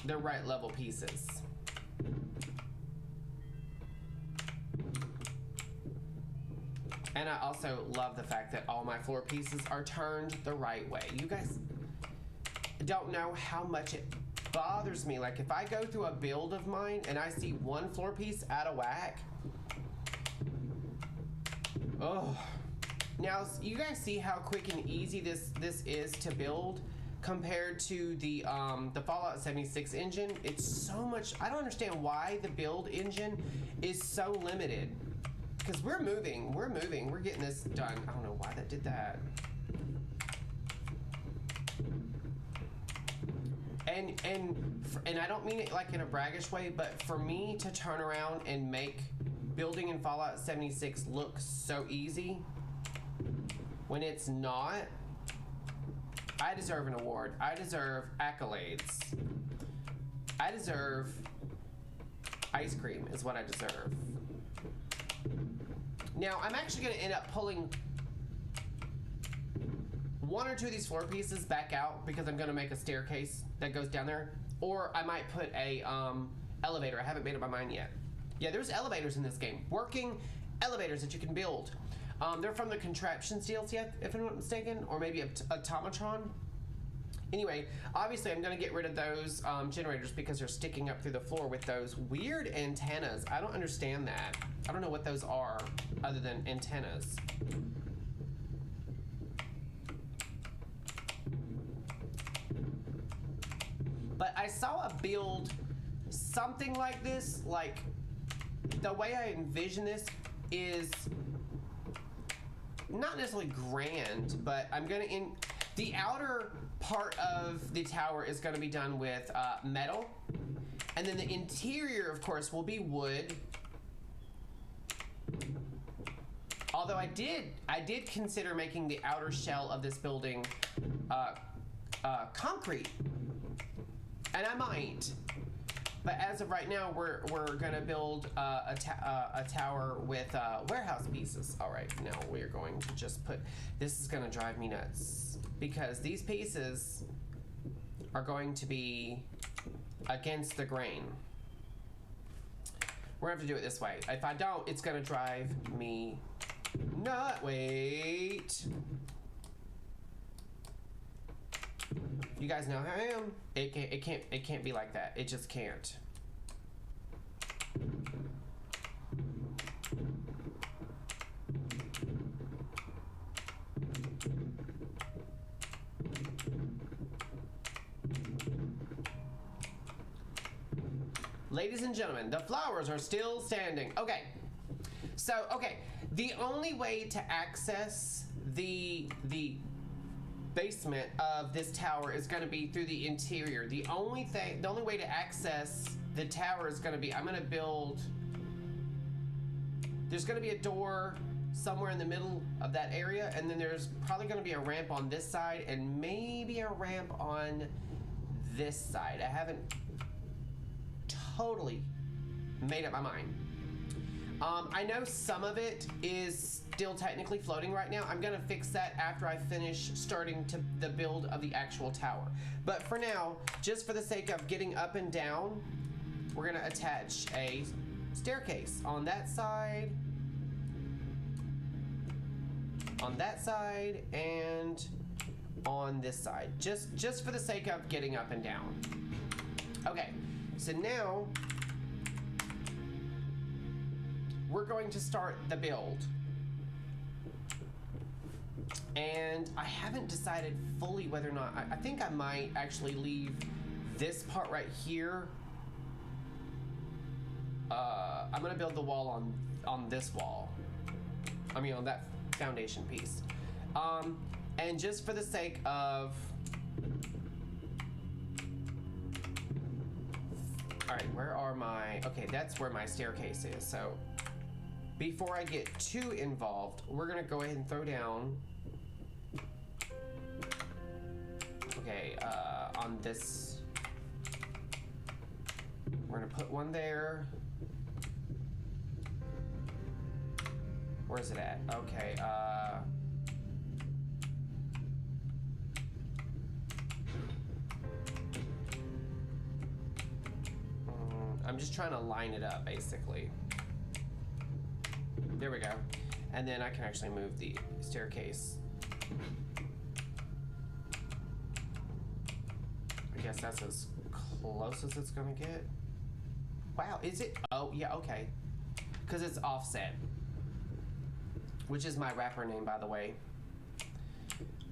Speaker 1: right level pieces. And I also love the fact that all my floor pieces are turned the right way. You guys don't know how much it bothers me. Like if I go through a build of mine and I see one floor piece out of whack. Oh. Now you guys see how quick and easy this is to build compared to the Fallout 76 engine. It's so much. I don't understand why the build engine is so limited. Because we're moving, we're getting this done. I don't know why that did that. And I don't mean it like in a braggish way, but for me to turn around and make building in Fallout 76 look so easy when it's not, I deserve an award. I deserve accolades. I deserve ice cream is what I deserve. Now, I'm actually going to end up pulling one or two of these floor pieces back out because I'm going to make a staircase that goes down there. Or I might put a elevator. I haven't made up my mind yet. Yeah, there's elevators in this game. Working elevators that you can build. They're from the Contraptions DLC, if I'm not mistaken. Or maybe Automatron. Anyway, obviously I'm going to get rid of those generators because they're sticking up through the floor with those weird antennas. I don't understand that. I don't know what those are other than antennas. But I saw a build something like this. Like, the way I envision this is not necessarily grand, but I'm gonna the outer part of the tower is gonna be done with metal, and then the interior, of course, will be wood. Although I did consider making the outer shell of this building concrete, and I might. But as of right now, we're gonna build a tower with warehouse pieces. All right, now we're going to just put. This is gonna drive me nuts because these pieces are going to be against the grain. We're gonna have to do it this way. If I don't, it's gonna drive me nuts. Wait. You guys know how I am. It can't be like that. It just can't. Ladies and gentlemen, the flowers are still standing. Okay. So, okay, the only way to access the basement of this tower is going to be through the interior. The only way to access the tower is going to be, I'm going to build, there's going to be a door somewhere in the middle of that area, and then there's probably going to be a ramp on this side and maybe a ramp on this side. I haven't totally made up my mind. I know some of it is still technically floating right now. I'm gonna fix that after I finish starting the build of the actual tower. But for now, just for the sake of getting up and down, we're gonna attach a staircase on that side, and on this side, just for the sake of getting up and down. Okay, so now we're going to start the build. And I haven't decided fully whether or not, I think I might actually leave this part right here. I'm gonna build the wall on this wall. I mean on that foundation piece. And just for the sake of, all right, where are my, okay, that's where my staircase is. So before I get too involved, we're gonna go ahead and throw down, okay, on this, we're gonna put one there. Where's it at? Okay, I'm just trying to line it up, basically. There we go. And then I can actually move the staircase. I guess that's as close as it's gonna get. Wow, is it? Oh, yeah, okay. Because it's offset, which is my rapper name, by the way.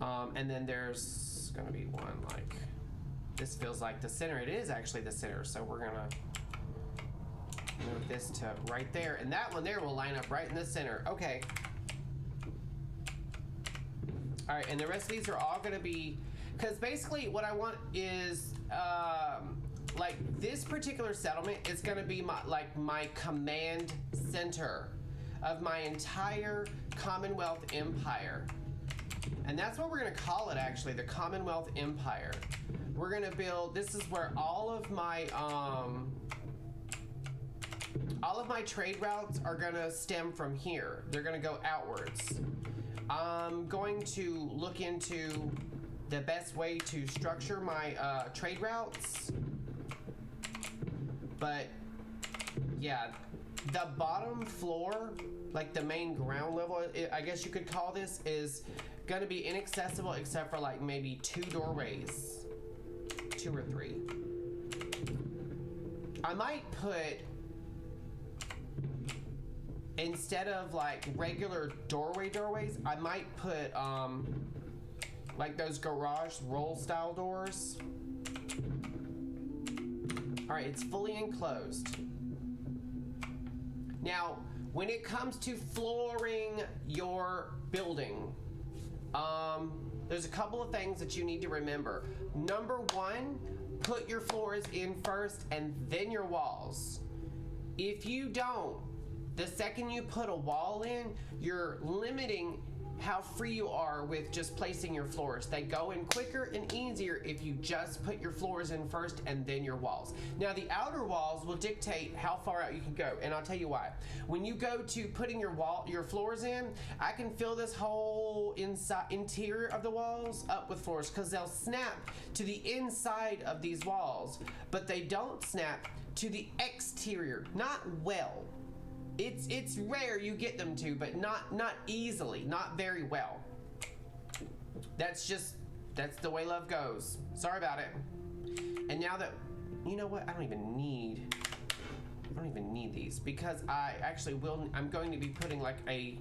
Speaker 1: And then there's gonna be one like, this feels like the center. It is actually the center, so we're gonna move this to right there, and that one there will line up right in the center. Okay. All right, and the rest of these are all gonna be, because basically what I want is, like this particular settlement is gonna be my command center of my entire Commonwealth Empire. And that's what we're gonna call it, actually, the Commonwealth Empire. We're gonna build, this is where all of my trade routes are gonna stem from here. They're gonna go outwards. I'm going to look into the best way to structure my trade routes. But yeah, the bottom floor, like the main ground level, I guess you could call this, is gonna be inaccessible except for like maybe 2 doorways, 2 or 3. I might put, instead of like regular doorways, I might put like those garage roll style doors. All right, it's fully enclosed. Now, when it comes to flooring your building, there's a couple of things that you need to remember. Number one, put your floors in first and then your walls. If you don't, the second you put a wall in, you're limiting how free you are with just placing your floors. They go in quicker and easier if you just put your floors in first and then your walls. Now the outer walls will dictate how far out you can go, and I'll tell you why. When you go to putting your floors in, I can fill this whole interior of the walls up with floors because they'll snap to the inside of these walls, but they don't snap to the exterior. Not well. It's rare you get them to, but not easily, not very well. That's the way love goes. Sorry about it. And now that, you know what, I don't even need these because I'm going to be putting like a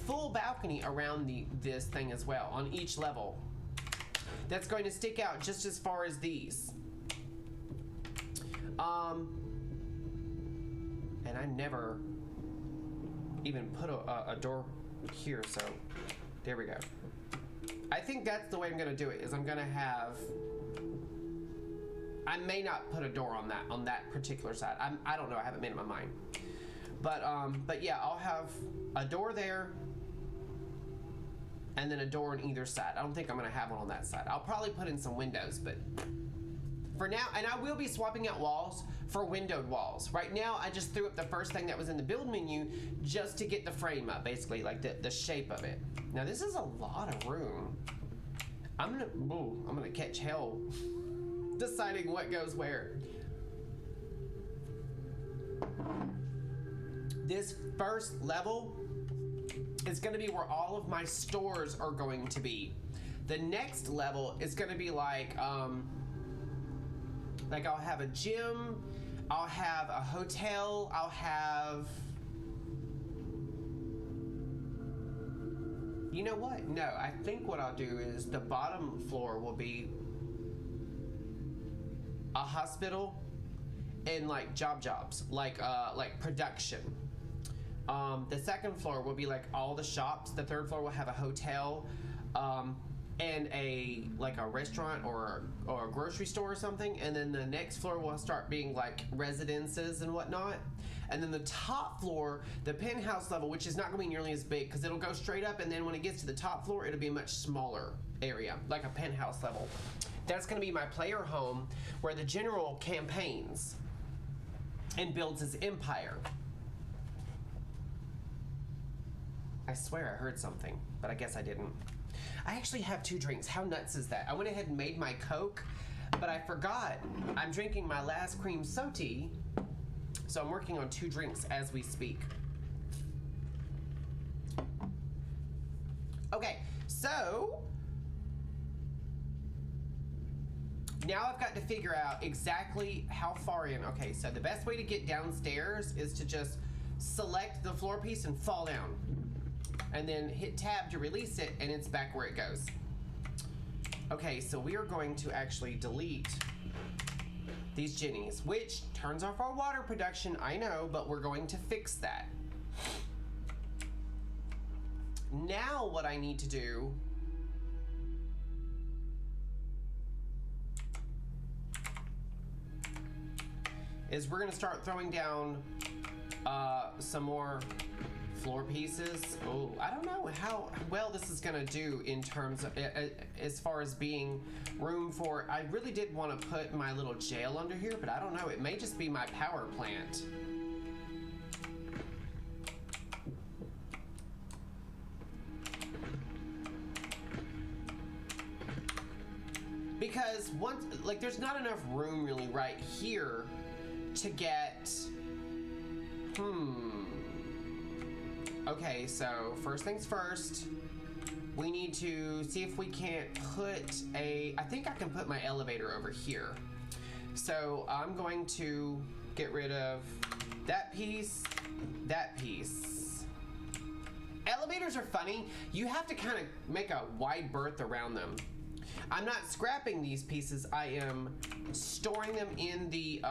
Speaker 1: full balcony around this thing as well on each level. That's going to stick out just as far as these. And I never even put a door here, so there we go. I think that's the way I'm gonna do it, is I'm gonna have, I may not put a door on that particular side. I don't know, I haven't made up my mind. But yeah, I'll have a door there and then a door on either side. I don't think I'm gonna have one on that side. I'll probably put in some windows, but for now, and I will be swapping out walls for windowed walls. Right now, I just threw up the first thing that was in the build menu just to get the frame up, basically, like the shape of it. Now, this is a lot of room. I'm gonna catch hell deciding what goes where. This first level is gonna be where all of my stores are going to be. The next level is gonna be like I'll have a gym, I'll have a hotel, I'll have, you know what? No, I think what I'll do is the bottom floor will be a hospital and like jobs, like production. The second floor will be like all the shops. The third floor will have a hotel, and a restaurant or a grocery store or something, and then the next floor will start being like residences and whatnot, and then the top floor, the penthouse level, which is not going to be nearly as big because it'll go straight up, and then when it gets to the top floor it'll be a much smaller area, like a penthouse level. That's going to be my player home where the general campaigns and builds his empire. I swear I heard something, but I guess I didn't. I actually have 2 drinks. How nuts is that? I went ahead and made my Coke, but I forgot. I'm drinking my last cream soda, so I'm working on 2 drinks as we speak. Okay, so now I've got to figure out exactly how far in. Okay, so the best way to get downstairs is to just select the floor piece and fall down. And then hit tab to release it, and it's back where it goes. Okay, so we are going to actually delete these jennies, which turns off our water production, I know, but we're going to fix that. Now what I need to do is we're gonna start throwing down some more floor pieces. Oh, I don't know how well this is gonna do in terms of as far as being room for. I really did want to put my little jail under here, but I don't know, it may just be my power plant. Because once, like, there's not enough room really right here to get okay, so first things first, we need to see if we can't put I think I can put my elevator over here. So I'm going to get rid of that piece, that piece. Elevators are funny. You have to kind of make a wide berth around them. I'm not scrapping these pieces. I am storing them in the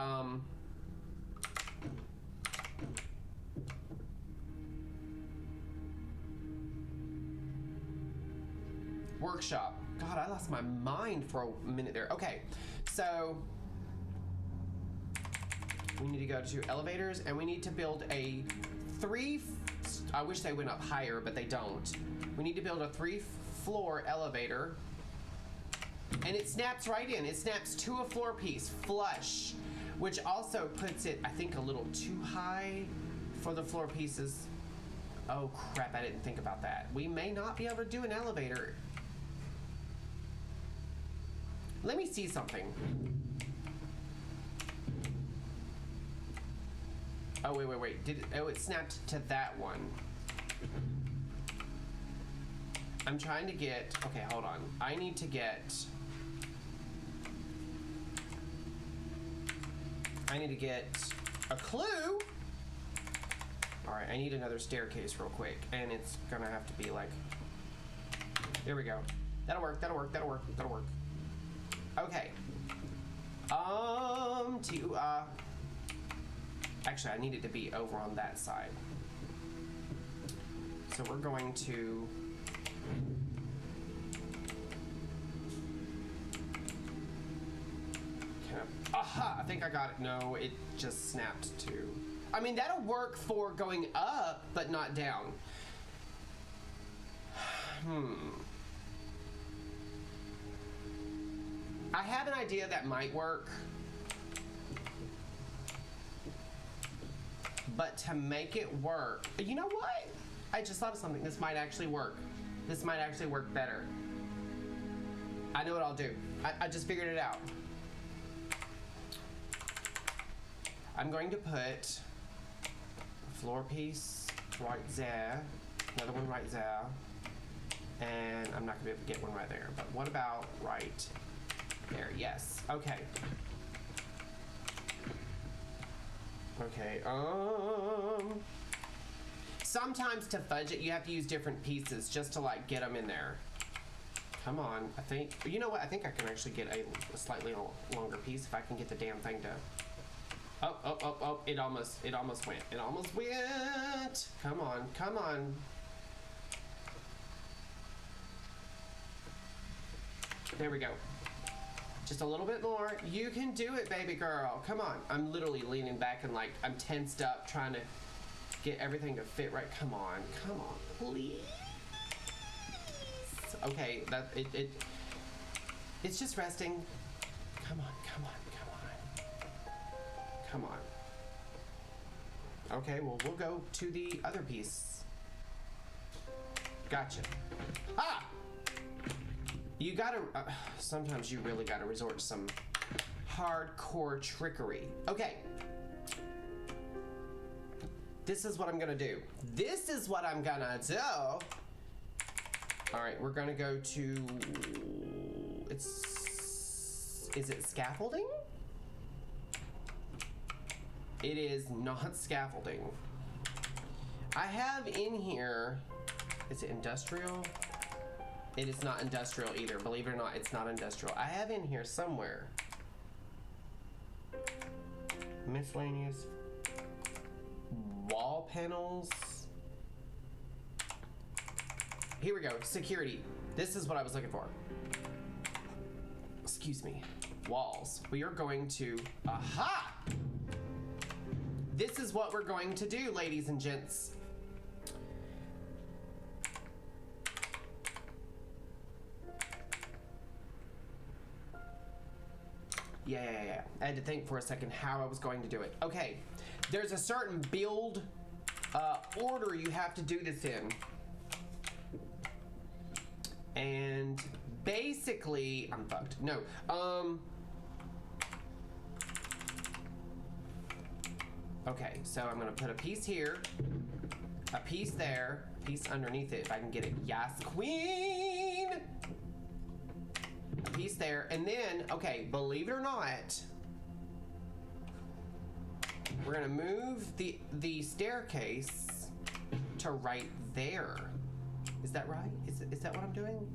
Speaker 1: workshop. God, I lost my mind for a minute there. Okay, so we need to go to elevators and we need to build a I wish they went up higher, but they don't. We need to build a 3-floor elevator, and it snaps right in. It snaps to a floor piece flush, which also puts it, I think, a little too high for the floor pieces. Oh crap, I didn't think about that. We may not be able to do an elevator. Let me see something. Oh, wait. It snapped to that one. I'm trying to get, okay, hold on. I need to get a clue. All right, I need another staircase real quick, and it's gonna have to be like, there we go. That'll work. Okay. Actually, I need it to be over on that side. So we're going to aha! I think I got it. No, it just snapped to. I mean, that'll work for going up, but not down. I have an idea that might work. But to make it work, you know what? I just thought of something. This might actually work. This might actually work better. I know what I'll do. I just figured it out. I'm going to put a floor piece right there, another one right there, and I'm not gonna be able to get one right there. But what about right there? Yes. Okay. Okay, sometimes to fudge it, you have to use different pieces just to like get them in there. Come on, I think, you know what, I think I can actually get a slightly longer piece if I can get the damn thing to, oh, it almost went. It almost went. Come on. There we go. Just a little bit more. You can do it, baby girl. Come on. I'm literally leaning back and like I'm tensed up trying to get everything to fit right. Come on, please. Okay, it's just resting. Come on. Okay, well, we'll go to the other piece. Gotcha. Ah! You gotta, sometimes you really gotta resort to some hardcore trickery. Okay. This is what I'm gonna do. All right, we're gonna go to, is it scaffolding? It is not scaffolding. I have in here, is it industrial? It is not industrial either. Believe it or not, it's not industrial. I have in here somewhere miscellaneous wall panels. Here we go. Security. This is what I was looking for. Excuse me. Walls. We are going to, aha! This is what we're going to do, ladies and gents. Yeah. I had to think for a second how I was going to do it. Okay, there's a certain build order you have to do this in. And basically, I'm fucked. No. Okay, so I'm gonna put a piece here, a piece there, a piece underneath it if I can get it. Yes, queen! A piece there, and then, okay, believe it or not, we're gonna move the staircase to right there. Is that right? Is that what I'm doing?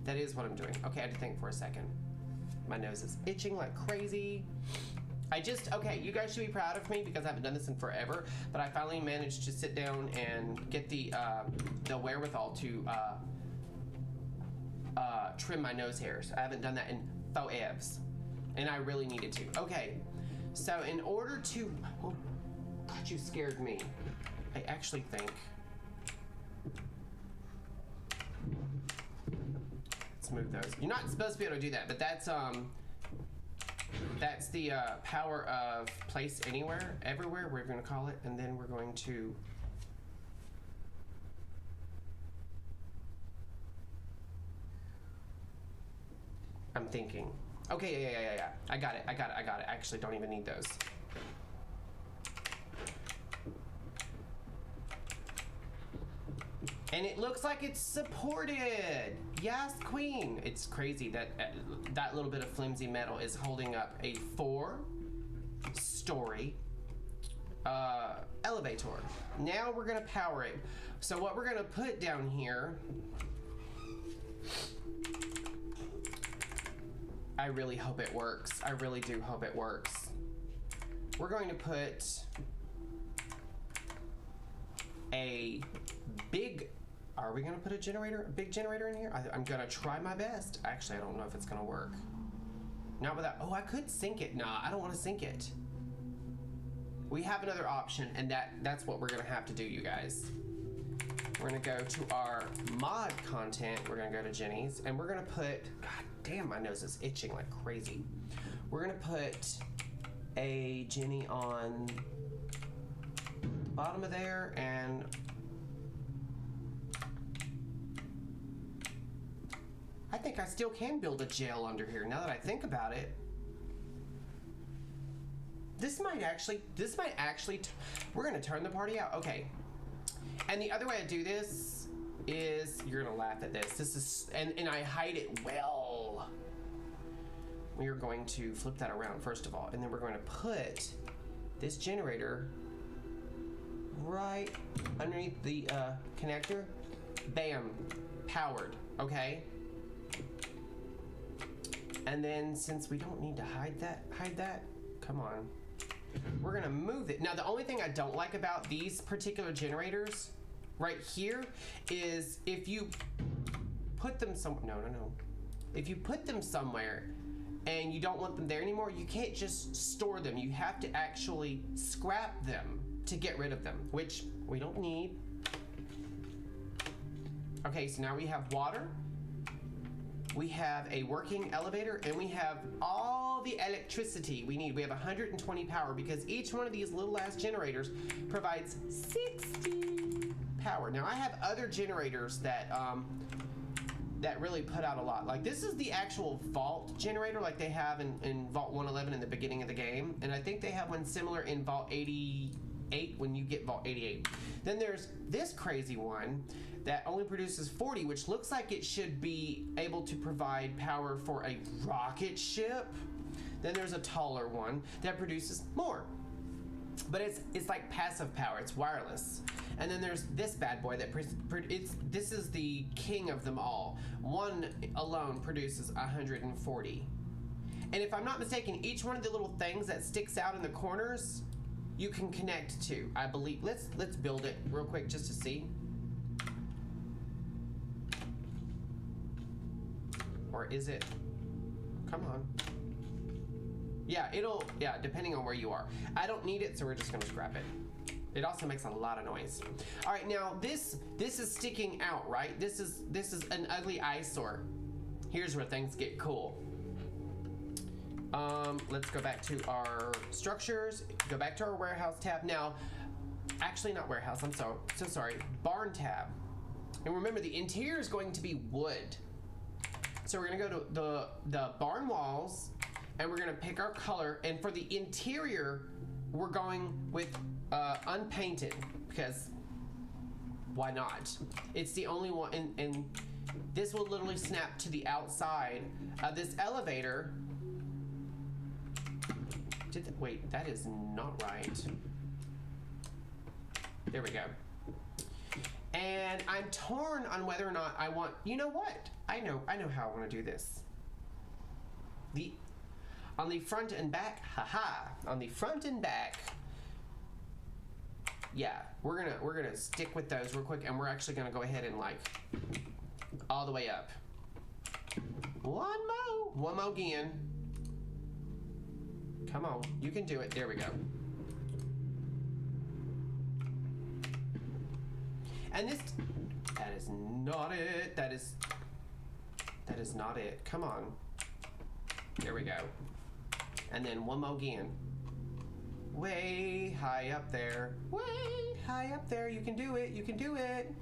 Speaker 1: That is what I'm doing. Okay, I had to think for a second. My nose is itching like crazy. Okay, you guys should be proud of me because I haven't done this in forever, but I finally managed to sit down and get the wherewithal to trim my nose hairs. I haven't done that in forever, and I really needed to. Okay, so in order to, oh, God, you scared me. I actually think, let's move those. You're not supposed to be able to do that, but that's the power of place anywhere, everywhere, we're going to call it, and then we're going to I'm thinking. Okay, yeah. I got it. I actually don't even need those. And it looks like it's supported. Yes, queen. It's crazy that that little bit of flimsy metal is holding up a 4-story elevator. Now we're gonna power it. So what we're gonna put down here, I really hope it works. I really do hope it works. We're going to put a big, are we gonna put a big generator in here? I'm gonna try my best. Actually, I don't know if it's gonna work. Not without, oh, I could sink it. Nah, I don't wanna sink it. We have another option, and that's what we're gonna have to do, you guys. We're gonna go to our mod content. We're gonna go to Jenny's, and we're gonna put, God damn, my nose is itching like crazy. We're gonna put a Jenny on the bottom of there, and I think I still can build a jail under here now that I think about it. This might actually, we're gonna turn the party out. Okay. And the other way to do this is, you're gonna laugh at this. This is, and I hide it well. We are going to flip that around first of all, and then we're going to put this generator right underneath the connector. Bam, powered, okay? And then since we don't need to hide that, come on. We're gonna move it. Now the only thing I don't like about these particular generators right here is if you put them if you put them somewhere and you don't want them there anymore, you can't just store them. You have to actually scrap them to get rid of them, which we don't need. Okay, so now we have water, we have a working elevator, and we have all the electricity we need. We have 120 power because each one of these little ass generators provides 60 power. Now I have other generators that that really put out a lot. Like this is the actual vault generator like they have in Vault 111 in the beginning of the game. And I think they have one similar in Vault 88 when you get Vault 88. Then there's this crazy one that only produces 40, which looks like it should be able to provide power for a rocket ship. Then there's a taller one that produces more. But it's like passive power, it's wireless. And then there's this bad boy that this is the king of them all. One alone produces 140. And if I'm not mistaken, each one of the little things that sticks out in the corners, you can connect to, I believe. Let's build it real quick just to see. Or is it, come on. Yeah, depending on where you are. I don't need it, so we're just gonna scrap it. It also makes a lot of noise. All right, now this is sticking out, right? This is an ugly eyesore. Here's where things get cool. Let's go back to our structures, go back to our warehouse tab. Now, actually not warehouse, I'm so sorry, barn tab. And remember, the interior is going to be wood. So we're gonna go to the barn walls, and we're gonna pick our color, and for the interior, we're going with unpainted, because why not? It's the only one, and this will literally snap to the outside of this elevator. Wait, that is not right. There we go. And I'm torn on whether or not I want, you know what? I know how I want to do this. On the front and back, haha. On the front and back, yeah, we're gonna stick with those real quick, and we're actually gonna go ahead and like all the way up. One more again. Come on, you can do it. There we go. And that is not it. That is not it. Come on. There we go. And then one more again. Way high up there. Way high up there. You can do it. You can do it.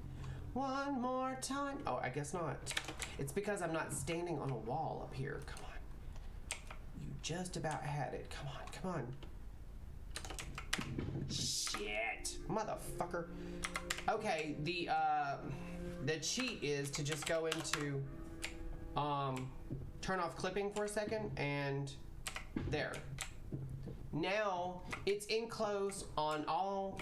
Speaker 1: One more time. Oh, I guess not. It's because I'm not standing on a wall up here. Come on. You just about had it. Come on. Come on. Shit. Motherfucker. Okay, the cheat is to just go into turn off clipping for a second, and there. Now it's enclosed on all,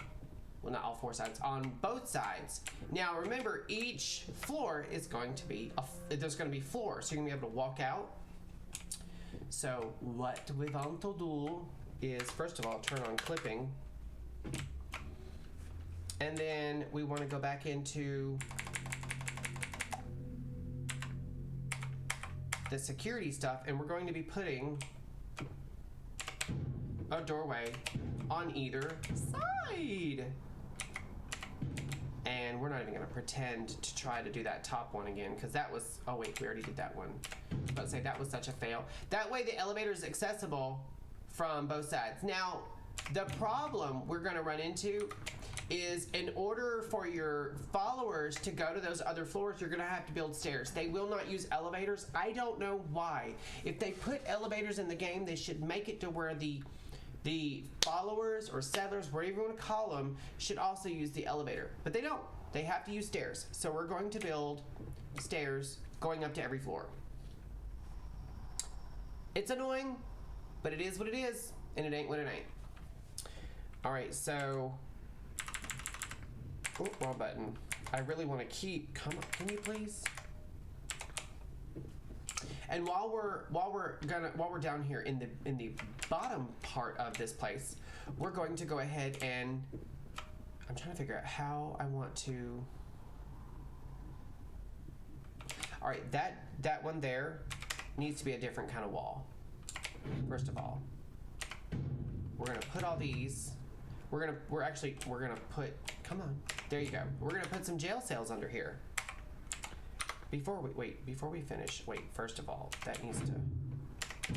Speaker 1: well, not all four sides, on both sides. Now remember, each floor is going to be there's going to be floor, so you're going to be able to walk out. So what we want to do is, first of all, turn on clipping, and then we want to go back into the security stuff, and we're going to be putting a doorway on either side. And we're not even going to pretend to try to do that top one again, because that was, oh wait, we already did that one. I was about to say that was such a fail. That way the elevator is accessible from both sides. Now, the problem we're going to run into is, in order for your followers to go to those other floors, you're going to have to build stairs. They will not use elevators. I don't know why. If they put elevators in the game, they should make it to where the followers or settlers, whatever you want to call them, should also use the elevator. But they don't. They have to use stairs. So we're going to build stairs going up to every floor. It's annoying, but it is what it is, and it ain't what it ain't. All right, so, oh, wrong button. I really want to keep, come on, can you please? And while we're down here in the bottom part of this place, we're going to go ahead and, I'm trying to figure out how I want to. All right, that one there needs to be a different kind of wall. First of all, we're gonna put all these. We're gonna put. Come on, there you go. We're gonna put some jail cells under here. Before we finish, first of all, that needs to, I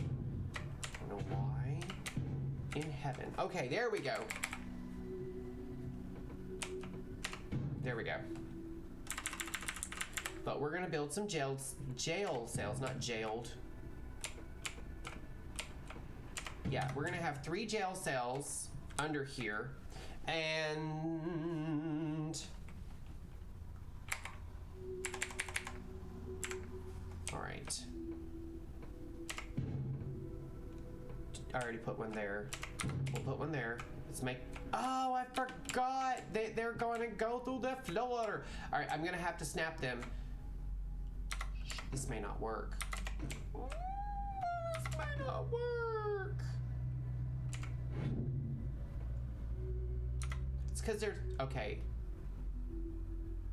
Speaker 1: don't know why in heaven. Okay, there we go. There we go. But we're gonna build some jail cells, not jailed. Yeah, we're gonna have 3 jail cells under here, and all right. I already put one there. We'll put one there. Let's make, oh, I forgot. They're going to go through the floor. All right, I'm going to have to snap them. This may not work. This may not work. It's because they're, okay.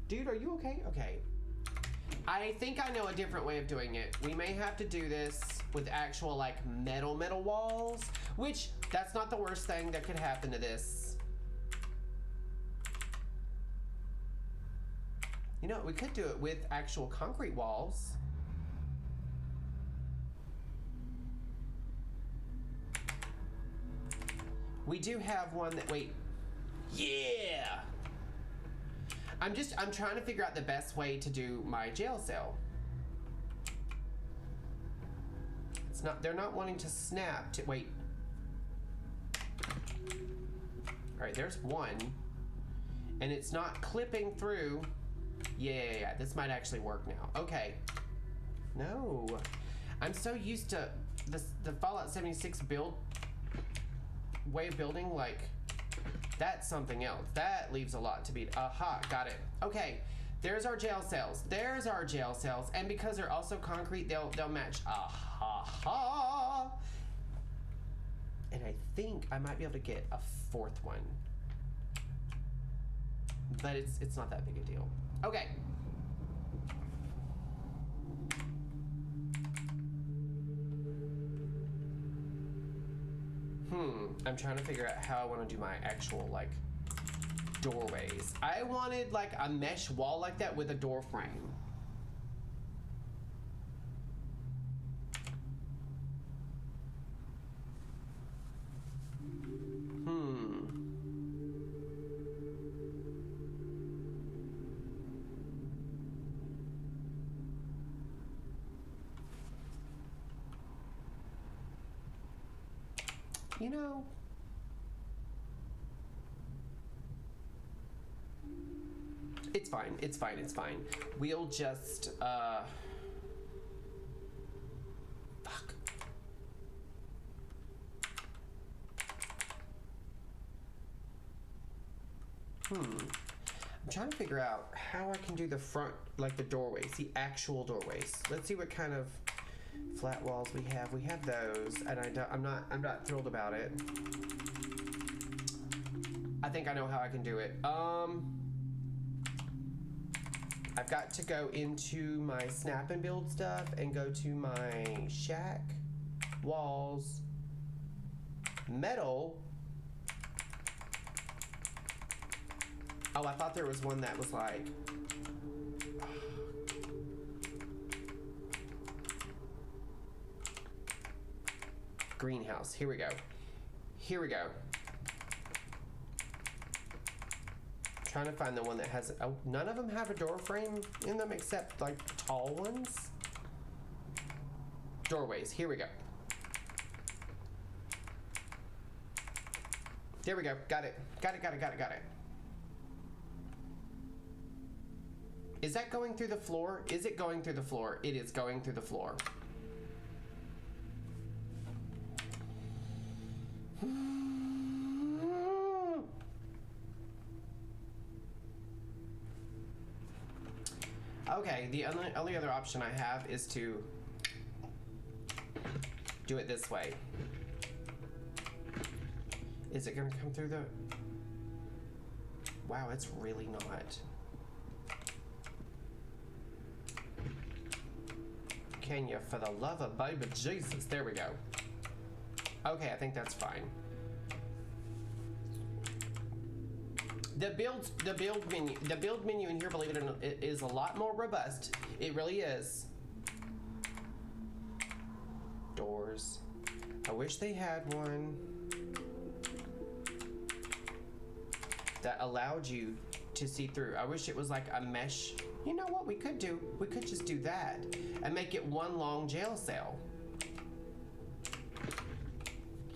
Speaker 1: Dude, are you okay? Okay. I think I know a different way of doing it. We may have to do this with actual like metal walls, which that's not the worst thing that could happen to this. You know, we could do it with actual concrete walls. We do have one that, wait, yeah! I'm trying to figure out the best way to do my jail cell. It's not, they're not wanting to snap to, wait. All right, there's one. And it's not clipping through. Yeah, this might actually work now. Okay. No. I'm so used to the Fallout 76 build, way of building, like, That's something else. That leaves a lot to be. Aha, got it. Okay, there's our jail cells. There's our jail cells, and because they're also concrete, they'll match. Aha. And I think I might be able to get a fourth one, but it's not that big a deal. Okay. I'm trying to figure out how I want to do my actual, like, doorways. I wanted, like, a mesh wall like that with a door frame. You know, it's fine, it's fine, it's fine. We'll just, fuck. I'm trying to figure out how I can do the front, like the doorways, the actual doorways. Let's see what kind of flat walls we have. We have those, and I'm not thrilled about it. I think I know how I can do it. I've got to go into my snap and build stuff and go to my shack, walls, metal. Oh, I thought there was one that was like, greenhouse. Here we go. Here we go. Trying to find the one that has. Oh, none of them have a door frame in them except like tall ones. Doorways. Here we go. There we go. Got it. Got it. Got it. Got it. Got it. Is that going through the floor? Is it going through the floor? It is going through the floor. Okay, the only other option I have is to do it this way. Is it gonna come through the... Wow, it's really not. Can you, for the love of baby Jesus? There we go. Okay, I think that's fine. The build menu in here, believe it or not, it is a lot more robust. It really is. Doors. I wish they had one that allowed you to see through. I wish it was like a mesh. You know what we could do? We could just do that and make it one long jail cell.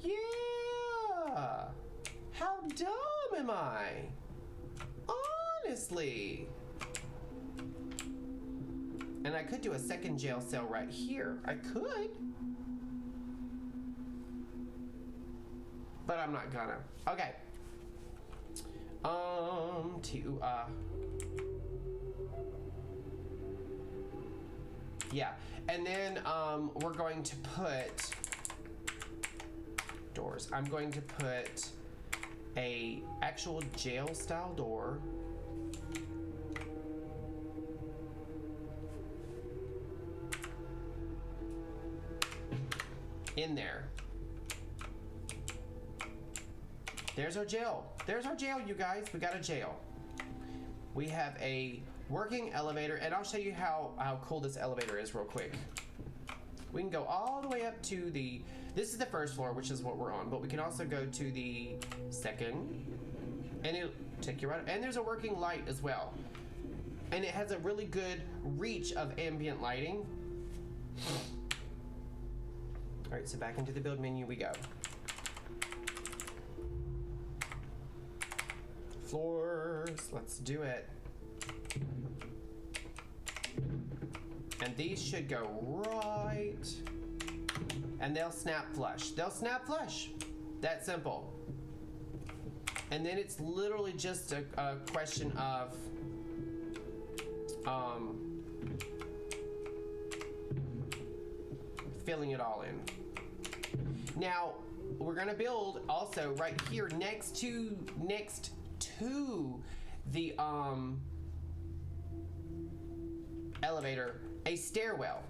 Speaker 1: Yeah! How dumb am I? Honestly. And I could do a second jail cell right here. I could. But I'm not gonna. Okay. Yeah. And then we're going to put doors. I'm going to put a actual jail style door in there. There's our jail. There's our jail, you guys. We got a jail. We have a working elevator, and I'll show you how cool this elevator is real quick. We can go all the way up to the, this is the first floor, which is what we're on, but we can also go to the second, and it'll take you right, and there's a working light as well. And it has a really good reach of ambient lighting. All right, so back into the build menu we go. Floors, let's do it. And these should go right. And they'll snap flush. They'll snap flush. That simple. And then it's literally just a question of filling it all in. Now, we're gonna build also right here next to the elevator, a stairwell.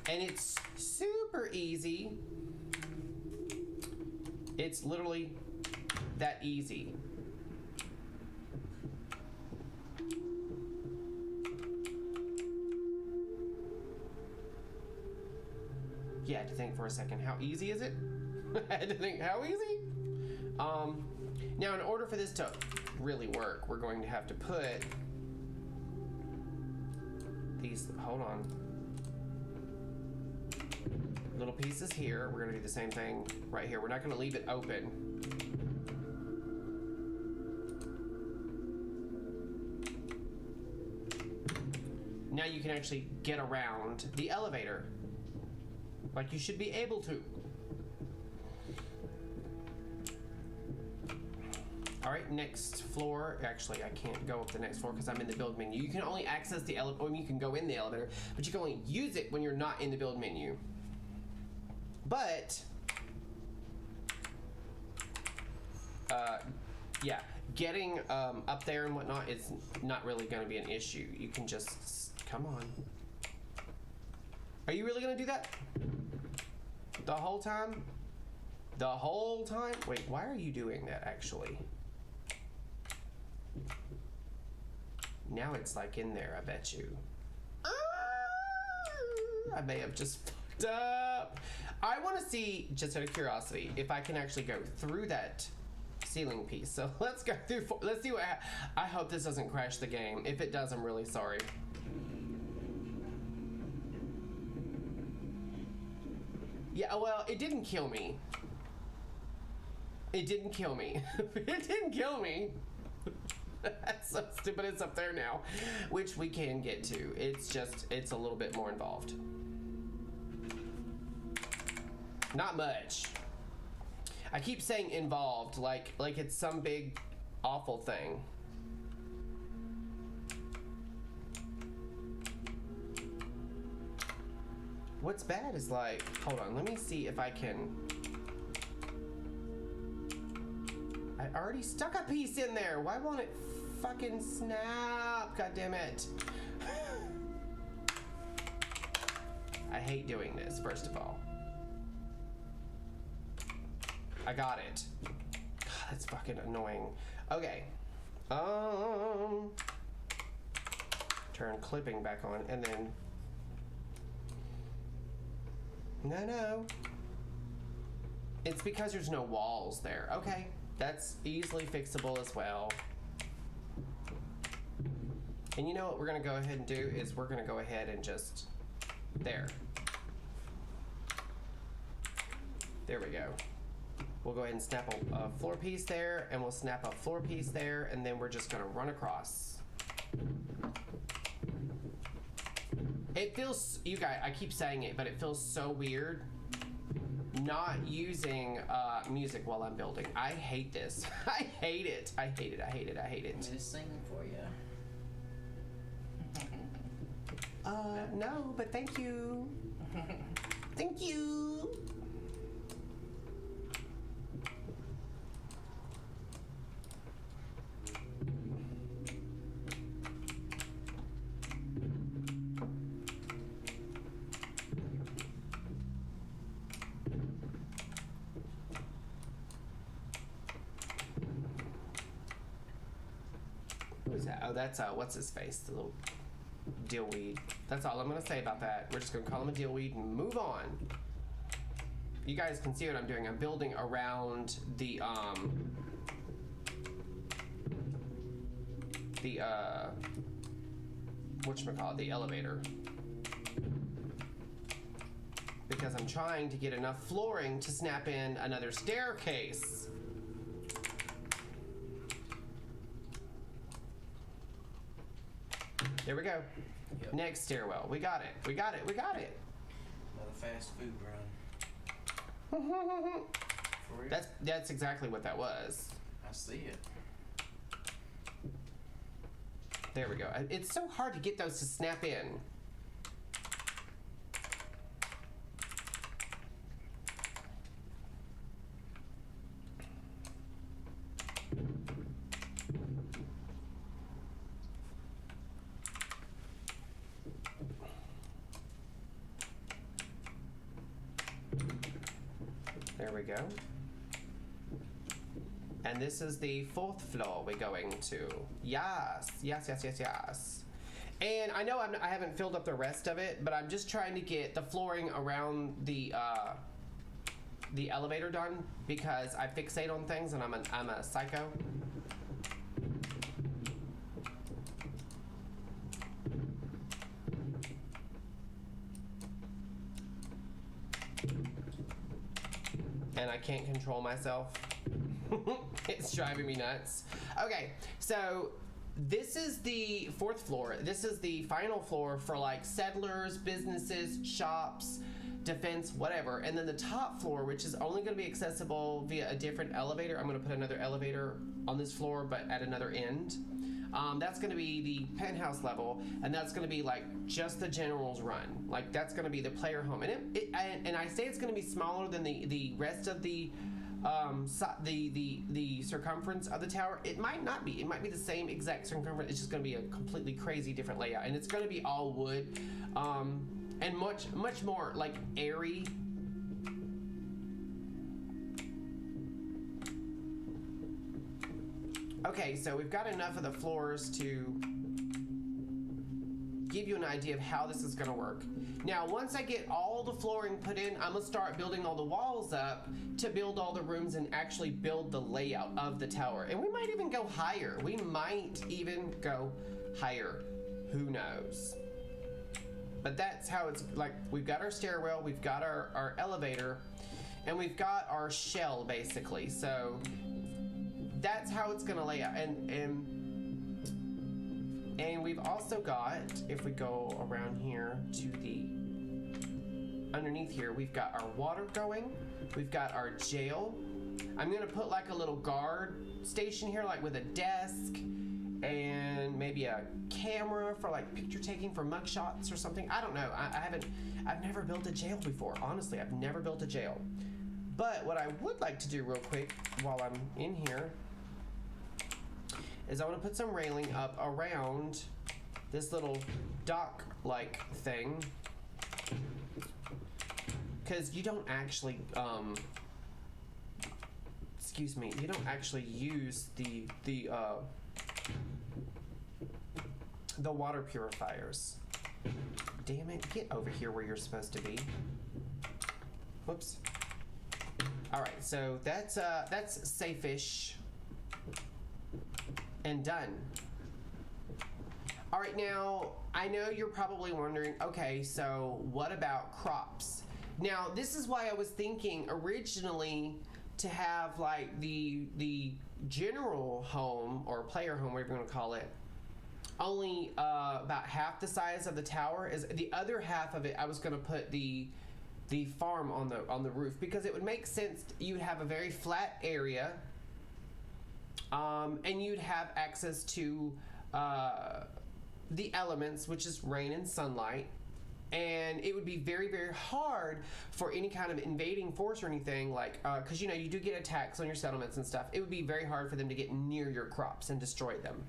Speaker 1: And it's super easy. It's literally that easy. Yeah, I had to think for a second, how easy is it? I had to think, how easy? Now, in order for this to really work, we're going to have to put these, hold on, little pieces here. We're gonna do the same thing right here. We're not gonna leave it open. Now you can actually get around the elevator, like you should be able to. All right, next floor. Actually, I can't go up the next floor because I'm in the build menu. You can only access the elevator, you can go in the elevator, but you can only use it when you're not in the build menu. But, yeah, getting up there and whatnot is not really going to be an issue. You can just, come on. Are you really going to do that? The whole time? The whole time? Wait, why are you doing that, actually? Now it's like in there, I bet you. I may have just fucked up. I want to see, just out of curiosity, if I can actually go through that ceiling piece. So let's go through, let's see what, I hope this doesn't crash the game. If it does, I'm really sorry. Yeah, well, it didn't kill me. It didn't kill me. It didn't kill me. That's so stupid. It's up there now, which we can get to. It's just, it's a little bit more involved. Not much. I keep saying involved, like it's some big awful thing. What's bad is like, hold on, let me see if I can. I already stuck a piece in there. Why won't it fucking snap? God damn it. I hate doing this, first of all. I got it. God, that's fucking annoying. Okay. Turn clipping back on and then. No. It's because there's no walls there. Okay. That's easily fixable as well. And you know what we're gonna go ahead and do is we're gonna go ahead and just, there. There we go. We'll go ahead and snap a floor piece there, and we'll snap a floor piece there, and then we're just gonna run across. It feels, you guys, I keep saying it, but it feels so weird not using music while I'm building. I hate this. I hate it. I hate it. I hate it. I hate it.
Speaker 2: I'm just singing for you.
Speaker 1: No, but thank you. Thank you. Who is that? Oh, that's what's his face? The little dillweed. That's all I'm gonna say about that. We're just gonna call him a dillweed and move on. You guys can see what I'm doing. I'm building around the whatchamacallit, the elevator. Because I'm trying to get enough flooring to snap in another staircase. There we go.
Speaker 2: Yep.
Speaker 1: Next stairwell. We got it. We got it. We got it.
Speaker 2: Another fast food run. For real?
Speaker 1: That's exactly what that was.
Speaker 2: I I see it.
Speaker 1: There we go. It's so hard to get those to snap in. There we go. And this is the 4th floor we're going to. Yes, yes, yes, yes, yes. And I know I haven't filled up the rest of it, but I'm just trying to get the flooring around the elevator done because I fixate on things and I'm a psycho. And I can't control myself. It's driving me nuts. Okay, so this is the 4th floor. This is the final floor for like settlers, businesses, shops, defense, whatever. And then the top floor, which is only going to be accessible via a different elevator. I'm going to put another elevator on this floor, but at another end. That's going to be the penthouse level, and that's going to be like just the general's run. Like that's going to be the player home, and I say it's going to be smaller than the rest of the circumference of the tower. It might not be. It might be the same exact circumference. It's just going to be a completely crazy different layout, and it's going to be all wood, and much more like airy. Okay, so we've got enough of the floors to give you an idea of how this is going to work. Now, once I get all the flooring put in, I'm going to start building all the walls up to build all the rooms and actually build the layout of the tower. And we might even go higher. We might even go higher. Who knows? But that's how it's like. We've got our stairwell, we've got our elevator, and we've got our shell, basically. So that's how it's gonna lay out, and we've also got, if we go around here to the underneath here, we've got our water going, we've got our jail. I'm gonna put like a little guard station here, like with a desk and maybe a camera for like picture taking for mug shots or something. I don't know. I've never built a jail before. Honestly, I've never built a jail. But what I would like to do real quick while I'm in here is I want to put some railing up around this little dock-like thing, because you don't actually, excuse me, you don't actually use the water purifiers. Damn it! Get over here where you're supposed to be. Whoops. All right, so that's safe-ish. And done. All right, now I know you're probably wondering, okay, so what about crops? Now this is why I was thinking originally to have like the general home or player home, whatever you want to call it, only about half the size of the tower. Is the other half of it I was going to put the farm on the roof, because it would make sense. You'd have a very flat area. And you'd have access to the elements, which is rain and sunlight, and it would be very, very hard for any kind of invading force or anything, like because you do get attacks on your settlements and stuff. It would be very hard for them to get near your crops and destroy them.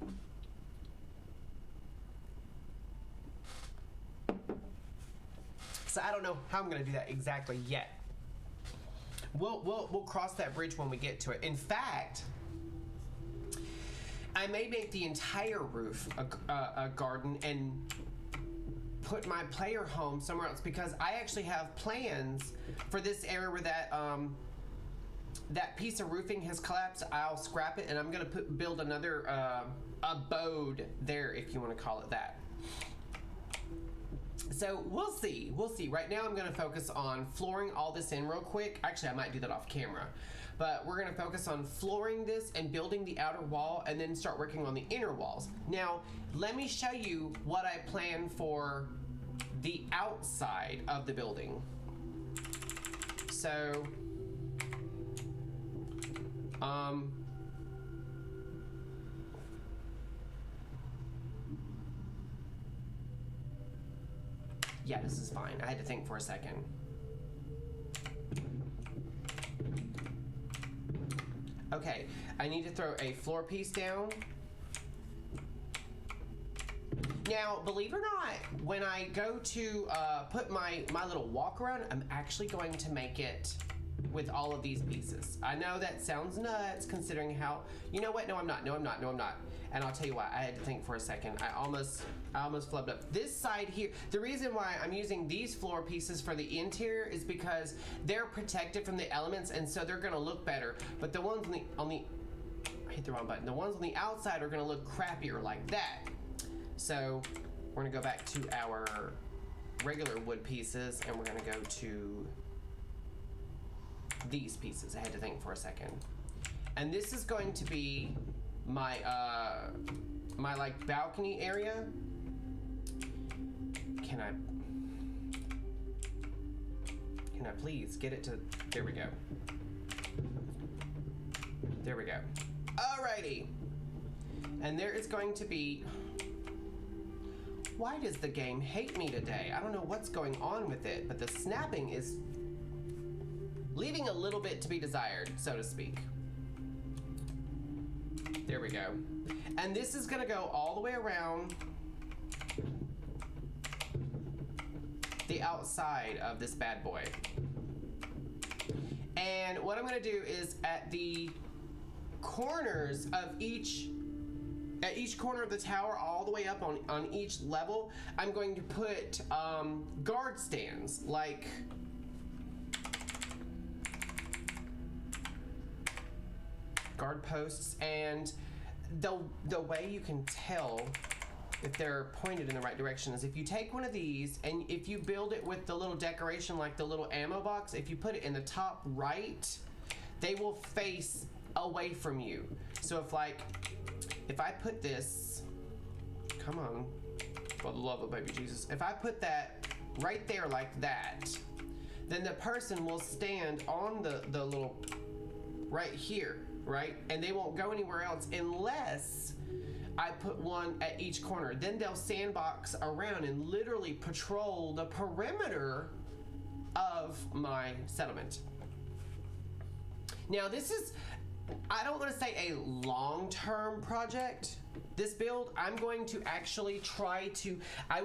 Speaker 1: So I don't know how I'm going to do that exactly yet. We'll cross that bridge when we get to it. In fact, I may make the entire roof a garden and put my player home somewhere else, because I actually have plans for this area where that piece of roofing has collapsed. I'll scrap it and I'm gonna build another abode there, if you want to call it that. So we'll see. Right now I'm gonna focus on flooring all this in real quick. Actually, I might do that off camera. But we're going to focus on flooring this and building the outer wall, and then start working on the inner walls. Now, let me show you what I plan for the outside of the building. So, Yeah, this is fine. I had to think for a second. Okay, I need to throw a floor piece down. Now, believe it or not, when I go to put my little walk around, I'm actually going to make it with all of these pieces. I know that sounds nuts considering how, you know what? No, I'm not. No, I'm not. No, I'm not. And I'll tell you why. I had to think for a second. I almost flubbed up. This side here, the reason why I'm using these floor pieces for the interior is because they're protected from the elements, and so they're gonna look better. But the ones on the I hit the wrong button. The ones on the outside are gonna look crappier like that. So we're gonna go back to our regular wood pieces, and we're gonna go to these pieces. I had to think for a second. And this is going to be my my like balcony area. Can I please get it to, there we go. There we go. Alrighty. And there is going to be, why does the game hate me today? I don't know what's going on with it, but the snapping is leaving a little bit to be desired, so to speak. There we go. And this is gonna go all the way around the outside of this bad boy. And what I'm gonna do is at the corners of at each corner of the tower, all the way up on each level, I'm going to put guard stands, like guard posts. And the way you can tell if they're pointed in the right direction is if you take one of these and if you build it with the little decoration, like the little ammo box, if you put it in the top right, they will face away from you. So if I put this, come on, for the love of baby Jesus, if I put that right there like that, then the person will stand on the little, right here, right? And they won't go anywhere else unless I put one at each corner. Then they'll sandbox around and literally patrol the perimeter of my settlement. Now this is, I don't want to say a long-term project, this build. I'm going to actually try to, I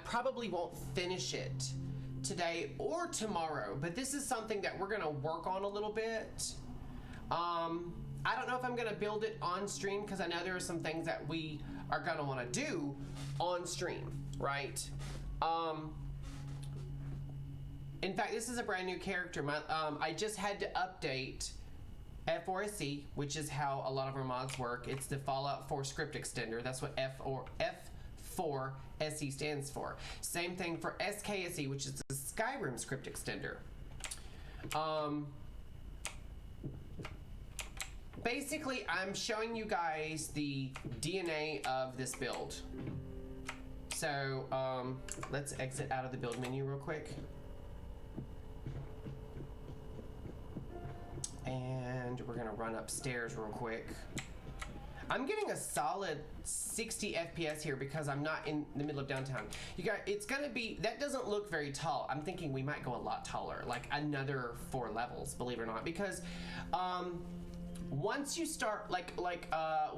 Speaker 1: probably won't finish it today or tomorrow, but this is something that we're gonna work on a little bit. I don't know if I'm gonna build it on stream because I know there are some things that we are gonna wanna do on stream, right? In fact, this is a brand new character. I just had to update F4SE, which is how a lot of our mods work. It's the Fallout 4 script extender. That's what F4SE stands for. Same thing for SKSE, which is the Skyrim script extender. Basically, I'm showing you guys the DNA of this build. So let's exit out of the build menu real quick. And we're gonna run upstairs real quick. I'm getting a solid 60 FPS here because I'm not in the middle of downtown. You guys, it's gonna be, that doesn't look very tall. I'm thinking we might go a lot taller, like another 4 levels, believe it or not, because once you start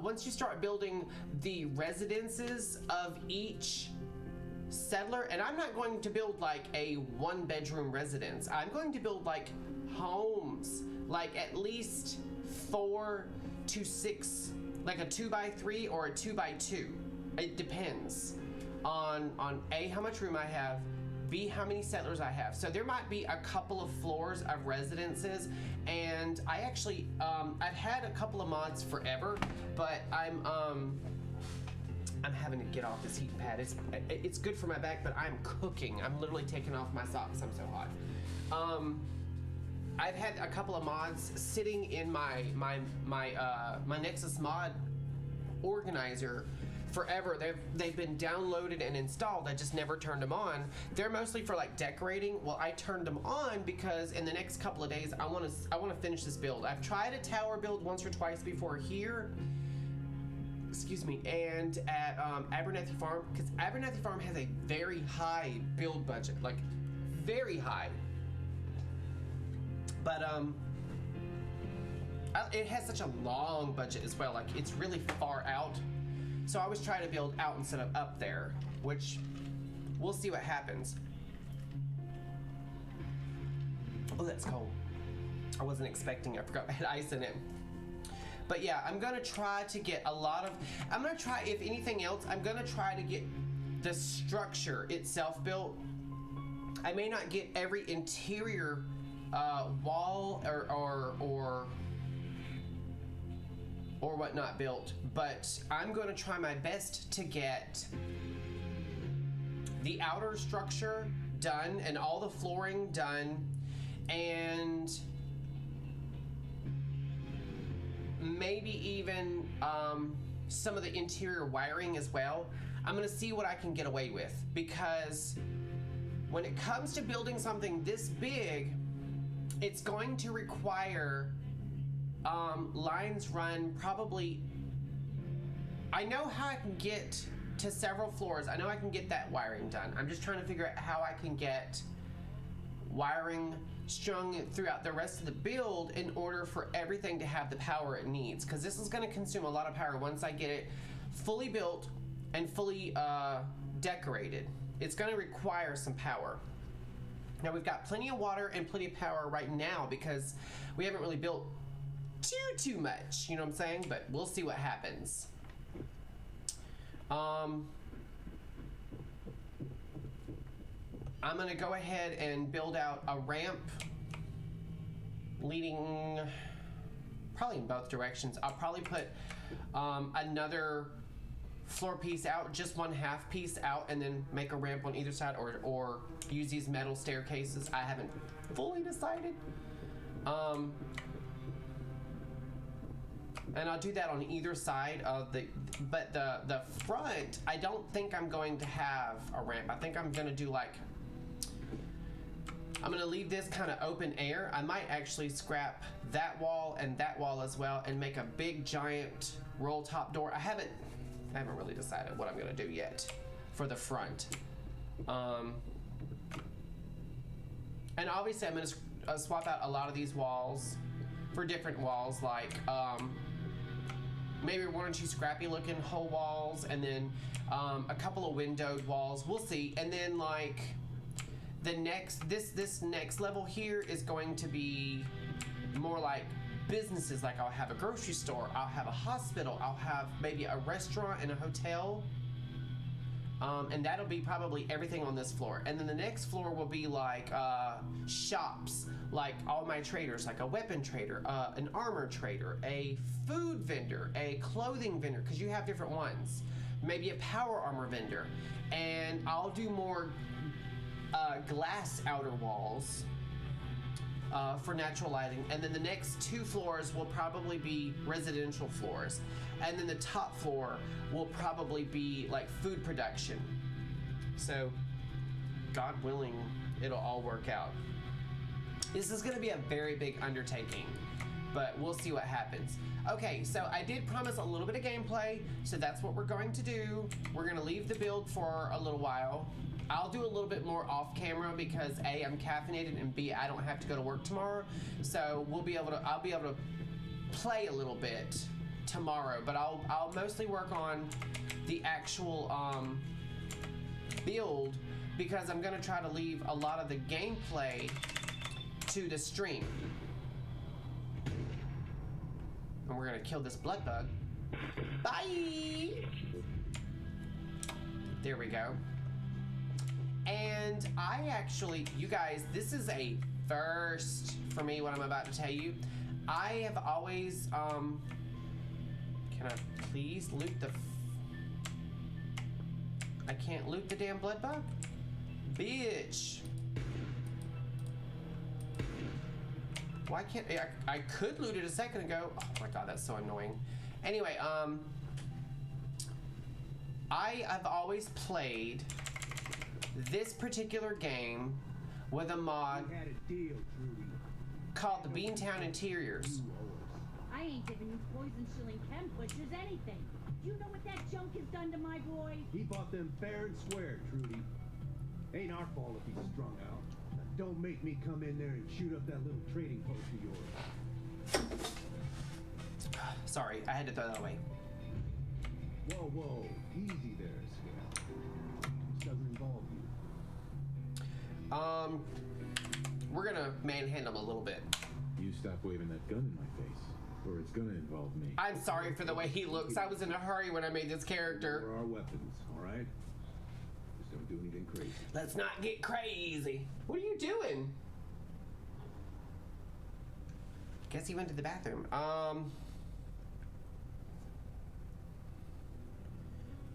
Speaker 1: once you start building the residences of each settler, and I'm not going to build like a 1-bedroom residence. I'm going to build like homes, like at least 4 to 6, like a 2x3 or a 2x2. It depends on A, how much room I have, B, how many settlers I have. So there might be a couple of floors of residences, and I actually I've had a couple of mods forever, but I'm having to get off this heating pad. It's good for my back, but I'm cooking. I'm literally taking off my socks. I'm so hot. I've had a couple of mods sitting in my Nexus mod organizer forever. They've been downloaded and installed. I just never turned them on. They're mostly for like decorating. Well, I turned them on because in the next couple of days I want to finish this build. I've tried a tower build once or twice before here, excuse me, and at Abernathy Farm, because Abernathy Farm has a very high build budget, like very high. But it has such a long budget as well. Like it's really far out. So I was trying to build out instead of up there, which we'll see what happens. Oh, that's cold. I wasn't expecting it. I forgot I had ice in it. But yeah, I'm gonna try to get a lot of, I'm gonna try, if anything else, I'm gonna try to get the structure itself built. I may not get every interior wall or whatnot built, but I'm gonna try my best to get the outer structure done and all the flooring done, and maybe even some of the interior wiring as well. I'm gonna see what I can get away with, because when it comes to building something this big, it's going to require lines run probably. I know how I can get to several floors. I know I can get that wiring done. I'm just trying to figure out how I can get wiring strung throughout the rest of the build in order for everything to have the power it needs, because this is going to consume a lot of power once I get it fully built and fully decorated. It's going to require some power. Now we've got plenty of water and plenty of power right now because we haven't really built too much, you know what I'm saying? But we'll see what happens. I'm gonna go ahead and build out a ramp leading probably in both directions. I'll probably put another floor piece out, just one half piece out, and then make a ramp on either side, or use these metal staircases. I haven't fully decided. And I'll do that on either side of but the front, I don't think I'm going to have a ramp. I think I'm gonna do like, I'm gonna leave this kind of open air. I might actually scrap that wall and that wall as well and make a big giant roll top door. I haven't really decided what I'm gonna do yet for the front. And obviously I'm gonna swap out a lot of these walls for different walls, like maybe one or two scrappy looking whole walls, and then a couple of windowed walls. We'll see. And then like the next, this next level here is going to be more like businesses. Like I'll have a grocery store, I'll have a hospital, I'll have maybe a restaurant and a hotel. And that'll be probably everything on this floor. And then the next floor will be like shops, like all my traders, like a weapon trader, an armor trader, a food vendor, a clothing vendor, because you have different ones. Maybe a power armor vendor. And I'll do more glass outer walls for natural lighting. And then the next two floors will probably be residential floors. And then the top floor will probably be like food production. So, God willing, it'll all work out. This is gonna be a very big undertaking, but we'll see what happens. Okay, so I did promise a little bit of gameplay, so that's what we're going to do. We're gonna leave the build for a little while. I'll do a little bit more off camera because A, I'm caffeinated, and B, I don't have to go to work tomorrow. So I'll be able to play a little bit tomorrow, but I'll mostly work on the actual build, because I'm gonna try to leave a lot of the gameplay to the stream. And we're gonna kill this blood bug. Bye! There we go. And I actually, you guys, this is a first for me, what I'm about to tell you. I have always, can I please loot I can't loot the damn blood bug? Bitch. Why can't, I could loot it a second ago. Oh my God, that's so annoying. Anyway, I have always played this particular game with a mod called the Beantown Interiors.
Speaker 3: I ain't giving you poison-shilling chem pushers anything. You know what that junk has done to my boy?
Speaker 4: He bought them fair and square, Trudy. Ain't our fault if he's strung out. Now, don't make me come in there and shoot up that little trading post of yours.
Speaker 1: Sorry, I had to throw that away.
Speaker 4: Whoa, whoa. Easy there, Scout. This doesn't involve you.
Speaker 1: We're gonna manhandle him a little bit.
Speaker 5: You stop waving that gun in my face, or it's gonna involve me.
Speaker 1: I'm sorry for the way he looks. I was in a hurry when I made this character.
Speaker 4: There are weapons, all right? Just don't do anything crazy.
Speaker 1: Let's not get crazy. What are you doing? Guess he went to the bathroom.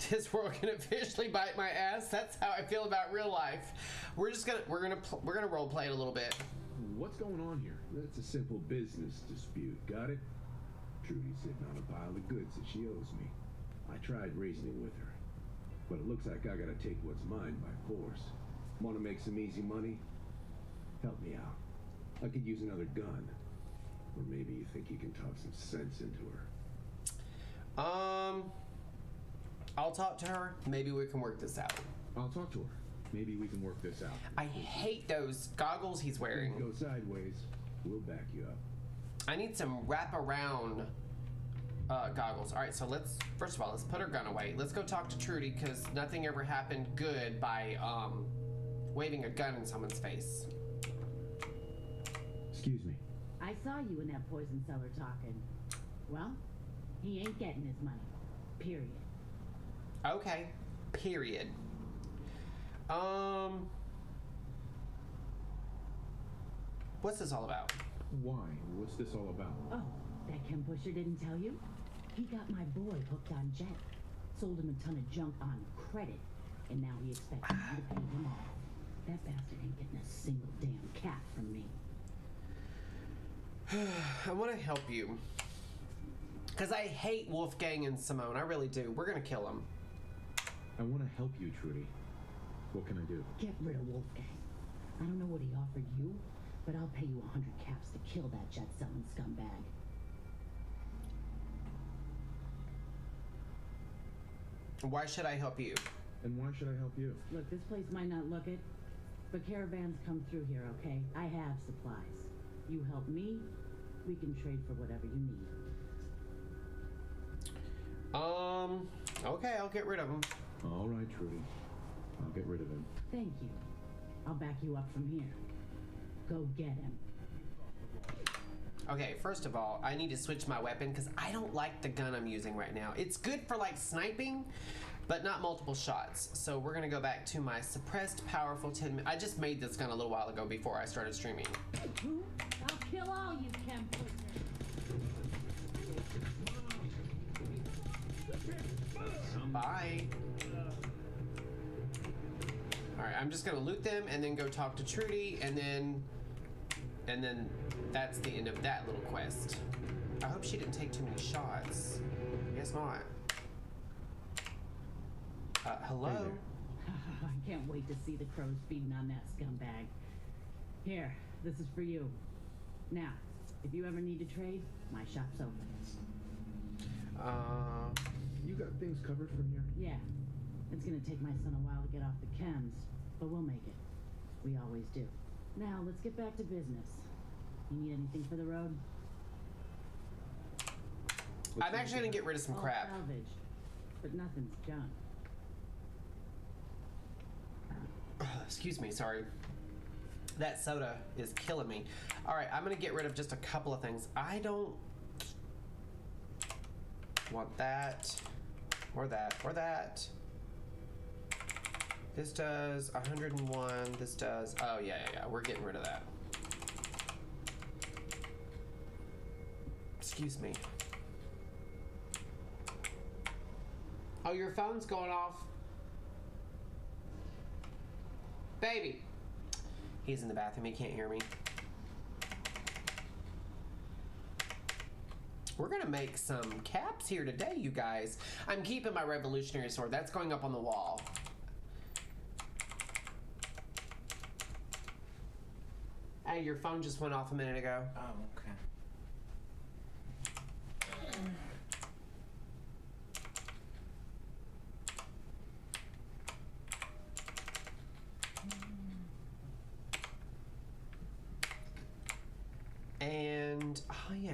Speaker 1: This world can officially bite my ass. That's how I feel about real life. We're gonna role play it a little bit.
Speaker 5: What's going on here?
Speaker 4: That's a simple business dispute, got it? Trudy's sitting on a pile of goods that she owes me. I tried reasoning with her, but it looks like I gotta take what's mine by force. Want to make some easy money? Help me out. I could use another gun. Or maybe you think you can talk some sense into her.
Speaker 1: I'll talk to her. Maybe we can work this out.
Speaker 5: I'll talk to her. Maybe we can work this out.
Speaker 1: I hate those goggles he's wearing.
Speaker 4: Go sideways. We'll back you up.
Speaker 1: I need some wraparound goggles. All right, so first of all, let's put her gun away. Let's go talk to Trudy, because nothing ever happened good by waving a gun in someone's face.
Speaker 5: Excuse me.
Speaker 3: I saw you in that poison cellar talking. Well, he ain't getting his money. Period.
Speaker 1: Okay, period. What's this all about?
Speaker 5: Why? What's this all about?
Speaker 3: Oh, that chem pusher didn't tell you? He got my boy hooked on Jet. Sold him a ton of junk on credit. And now he expects me to pay him off. That bastard ain't getting a single damn cap from me.
Speaker 1: I want to help you. Because I hate Wolfgang and Simone. I really do. We're going to kill him.
Speaker 5: I want to help you, Trudy. What can I do?
Speaker 3: Get rid of Wolfgang. I don't know what he offered you, but I'll pay you 100 caps to kill that jet-selling scumbag.
Speaker 1: Why should I help you?
Speaker 5: And why should I help you?
Speaker 3: Look, this place might not look it, but caravans come through here, okay? I have supplies. You help me, we can trade for whatever you need.
Speaker 1: Okay, I'll get rid of him.
Speaker 5: All right, Trudy. I'll get rid of him.
Speaker 3: Thank you. I'll back you up from here. Go get him.
Speaker 1: Okay, first of all, I need to switch my weapon because I don't like the gun I'm using right now. It's good for like sniping, but not multiple shots. So we're gonna go back to my suppressed powerful 10 I just made this gun a little while ago before I started streaming.
Speaker 3: I'll kill all you chem pushers.
Speaker 1: Bye. Alright, I'm just gonna loot them and then go talk to Trudy and then that's the end of that little quest. I hope she didn't take too many shots. I guess not. Hello?
Speaker 5: Hey there.
Speaker 3: I can't wait to see the crows feeding on that scumbag. Here, this is for you. Now, if you ever need to trade, my shop's open.
Speaker 5: You got things covered from here?
Speaker 3: Yeah. It's gonna take my son a while to get off the chems, but we'll make it. We always do. Now, let's get back to business. You need anything for the road?
Speaker 1: I'm actually gonna get rid of some
Speaker 3: All
Speaker 1: crap.
Speaker 3: salvaged, but nothing's junk.
Speaker 1: Excuse me, sorry. That soda is killing me. Alright, I'm gonna get rid of just a couple of things. I don't want that, or that, or that. This does 101, this does, oh yeah, we're getting rid of that. Excuse me. Oh, your phone's going off. Baby. He's in the bathroom, he can't hear me. We're gonna make some caps here today, you guys. I'm keeping my revolutionary sword. That's going up on the wall. Hey, your phone just went off a minute ago.
Speaker 2: Oh, okay.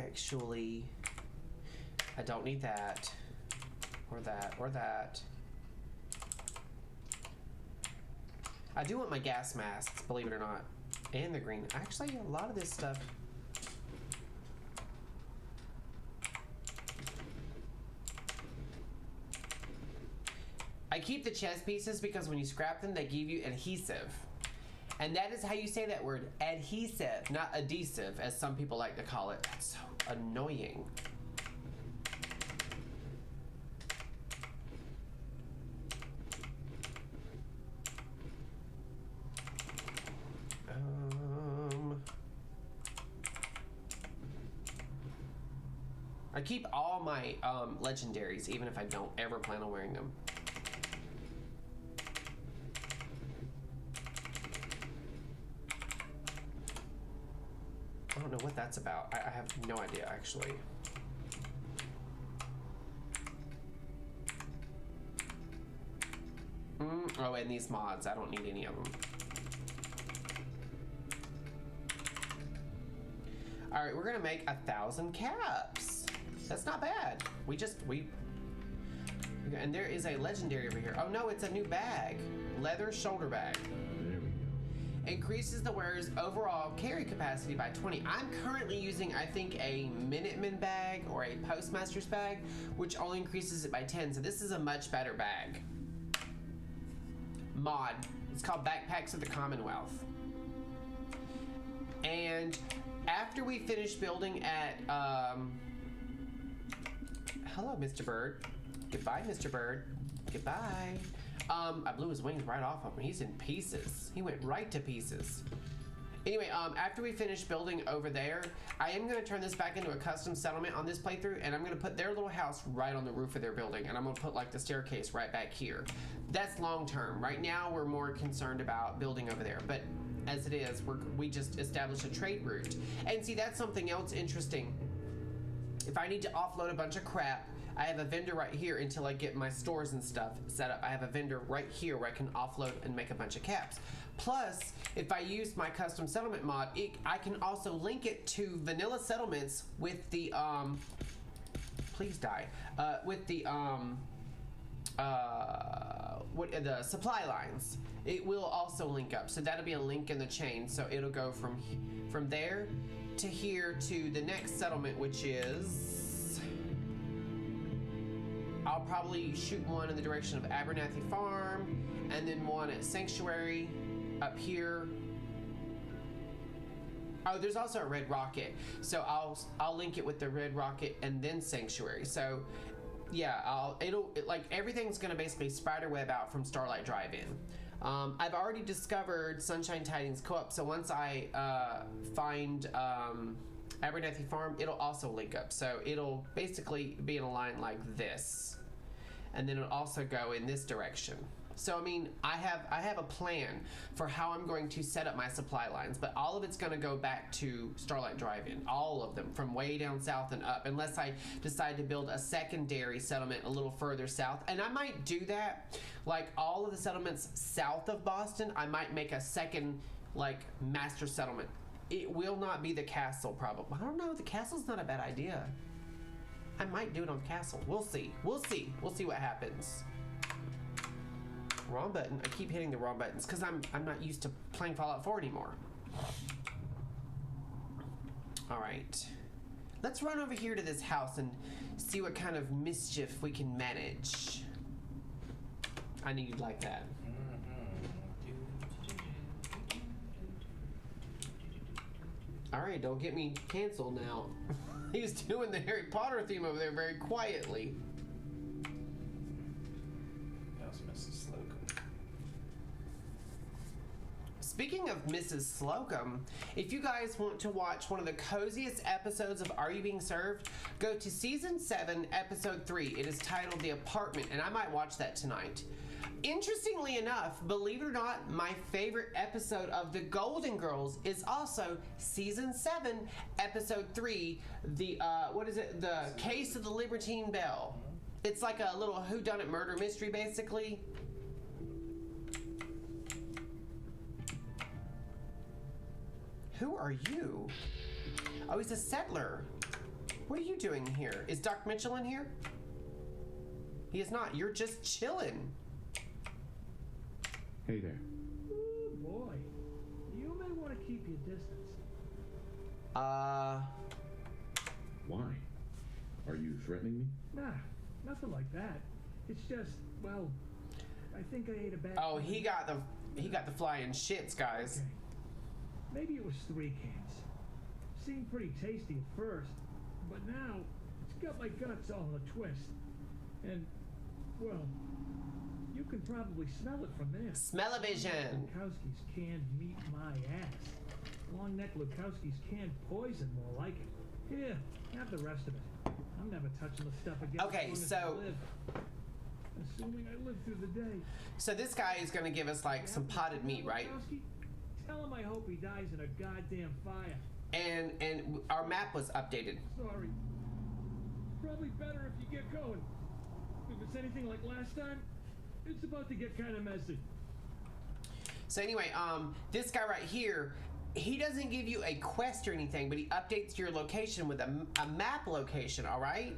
Speaker 1: actually... I don't need that. Or that, or that. I do want my gas masks, believe it or not. And the green. Actually, a lot of this stuff... I keep the chess pieces because when you scrap them, they give you adhesive. And that is how you say that word, adhesive, not adhesive, as some people like to call it. That's so annoying. I keep all my legendaries, even if I don't ever plan on wearing them. I don't know what that's about. I have no idea, actually. Oh, and these mods. I don't need any of them. All right, we're gonna make 1,000 caps. That's not bad. And there is a legendary over here. Oh no, it's a new bag. Leather shoulder bag.
Speaker 5: There we go.
Speaker 1: Increases the wearer's overall carry capacity by 20. I'm currently using, I think, a Minuteman bag or a Postmaster's bag, which only increases it by 10. So this is a much better bag. Mod. It's called Backpacks of the Commonwealth. And after we finish building at, hello, Mr. Bird. Goodbye, Mr. Bird. Goodbye. I blew his wings right off of him. He's in pieces. He went right to pieces. Anyway, after we finish building over there, I am gonna turn this back into a custom settlement on this playthrough, and I'm gonna put their little house right on the roof of their building, and I'm gonna put like the staircase right back here. That's long term. Right now, we're more concerned about building over there, but as it is, we just established a trade route. And see, that's something else interesting. If I need to offload a bunch of crap, I have a vendor right here until I get my stores and stuff set up. I have a vendor right here where I can offload and make a bunch of caps. Plus, if I use my custom settlement mod, I can also link it to vanilla settlements with the, please die, with the, the supply lines. It will also link up. So that'll be a link in the chain. So it'll go from there to here to the next settlement, which is, I'll probably shoot one in the direction of Abernathy Farm, and then one at Sanctuary up here. Oh, there's also a Red Rocket, so I'll link it with the Red Rocket and then Sanctuary. So yeah, like everything's gonna basically spiderweb out from Starlight Drive-In. I've already discovered Sunshine Tidings Co-op, so once I find Abernathy Farm, it'll also link up. So it'll basically be in a line like this, and then it'll also go in this direction. So I mean, I have a plan for how I'm going to set up my supply lines, but all of it's going to go back to Starlight Drive-In, all of them, from way down south and up, unless I decide to build a secondary settlement a little further south. And I might do that, like all of the settlements south of Boston, I might make a second, like, master settlement. It will not be the castle, probably. I don't know, the castle's not a bad idea. I might do it on the castle. We'll see. We'll see what happens. Wrong button. I keep hitting the wrong buttons because I'm not used to playing Fallout 4 anymore. All right, let's run over here to this house and see what kind of mischief we can manage. I knew you'd like that. All right, don't get me canceled now. He's doing the Harry Potter theme over there very quietly. Speaking of Mrs. Slocum, if you guys want to watch one of the coziest episodes of Are You Being Served, go to Season 7, Episode 3. It is titled The Apartment, and I might watch that tonight. Interestingly enough, believe it or not, my favorite episode of The Golden Girls is also Season 7, Episode 3, the, The Case of the Libertine Belle. It's like a little whodunit murder mystery, basically. Who are you? Oh, he's a settler. What are you doing here? Is Doc Mitchell in here? He is not. You're just chilling.
Speaker 5: Hey there.
Speaker 6: Oh boy, you may want to keep your distance.
Speaker 5: Why? Are you threatening me?
Speaker 6: Nah, nothing like that. It's just, well, I think I ate a bad.
Speaker 1: Oh, he got the flying shits, guys.
Speaker 6: Okay. Maybe it was 3 cans. Seemed pretty tasty at first, but now it's got my guts all in a twist. And, well, you can probably smell it from there.
Speaker 1: Smell-o-vision.
Speaker 6: Lukowski's canned meat my ass. Long neck Lukowski's canned poison, more like it. Here, have the rest of it. I'm never touching the stuff again.
Speaker 1: Okay,
Speaker 6: as long as
Speaker 1: so-
Speaker 6: I live. Assuming I live through the day.
Speaker 1: So this guy is gonna give us like some potted meat, right?
Speaker 6: Lukowski, tell him I hope he dies in a goddamn fire.
Speaker 1: And our map was updated.
Speaker 6: Sorry. Probably better if you get going. If it's anything like last time, it's about to get kind of messy.
Speaker 1: So anyway, this guy right here, he doesn't give you a quest or anything, but he updates your location with a map location. All right.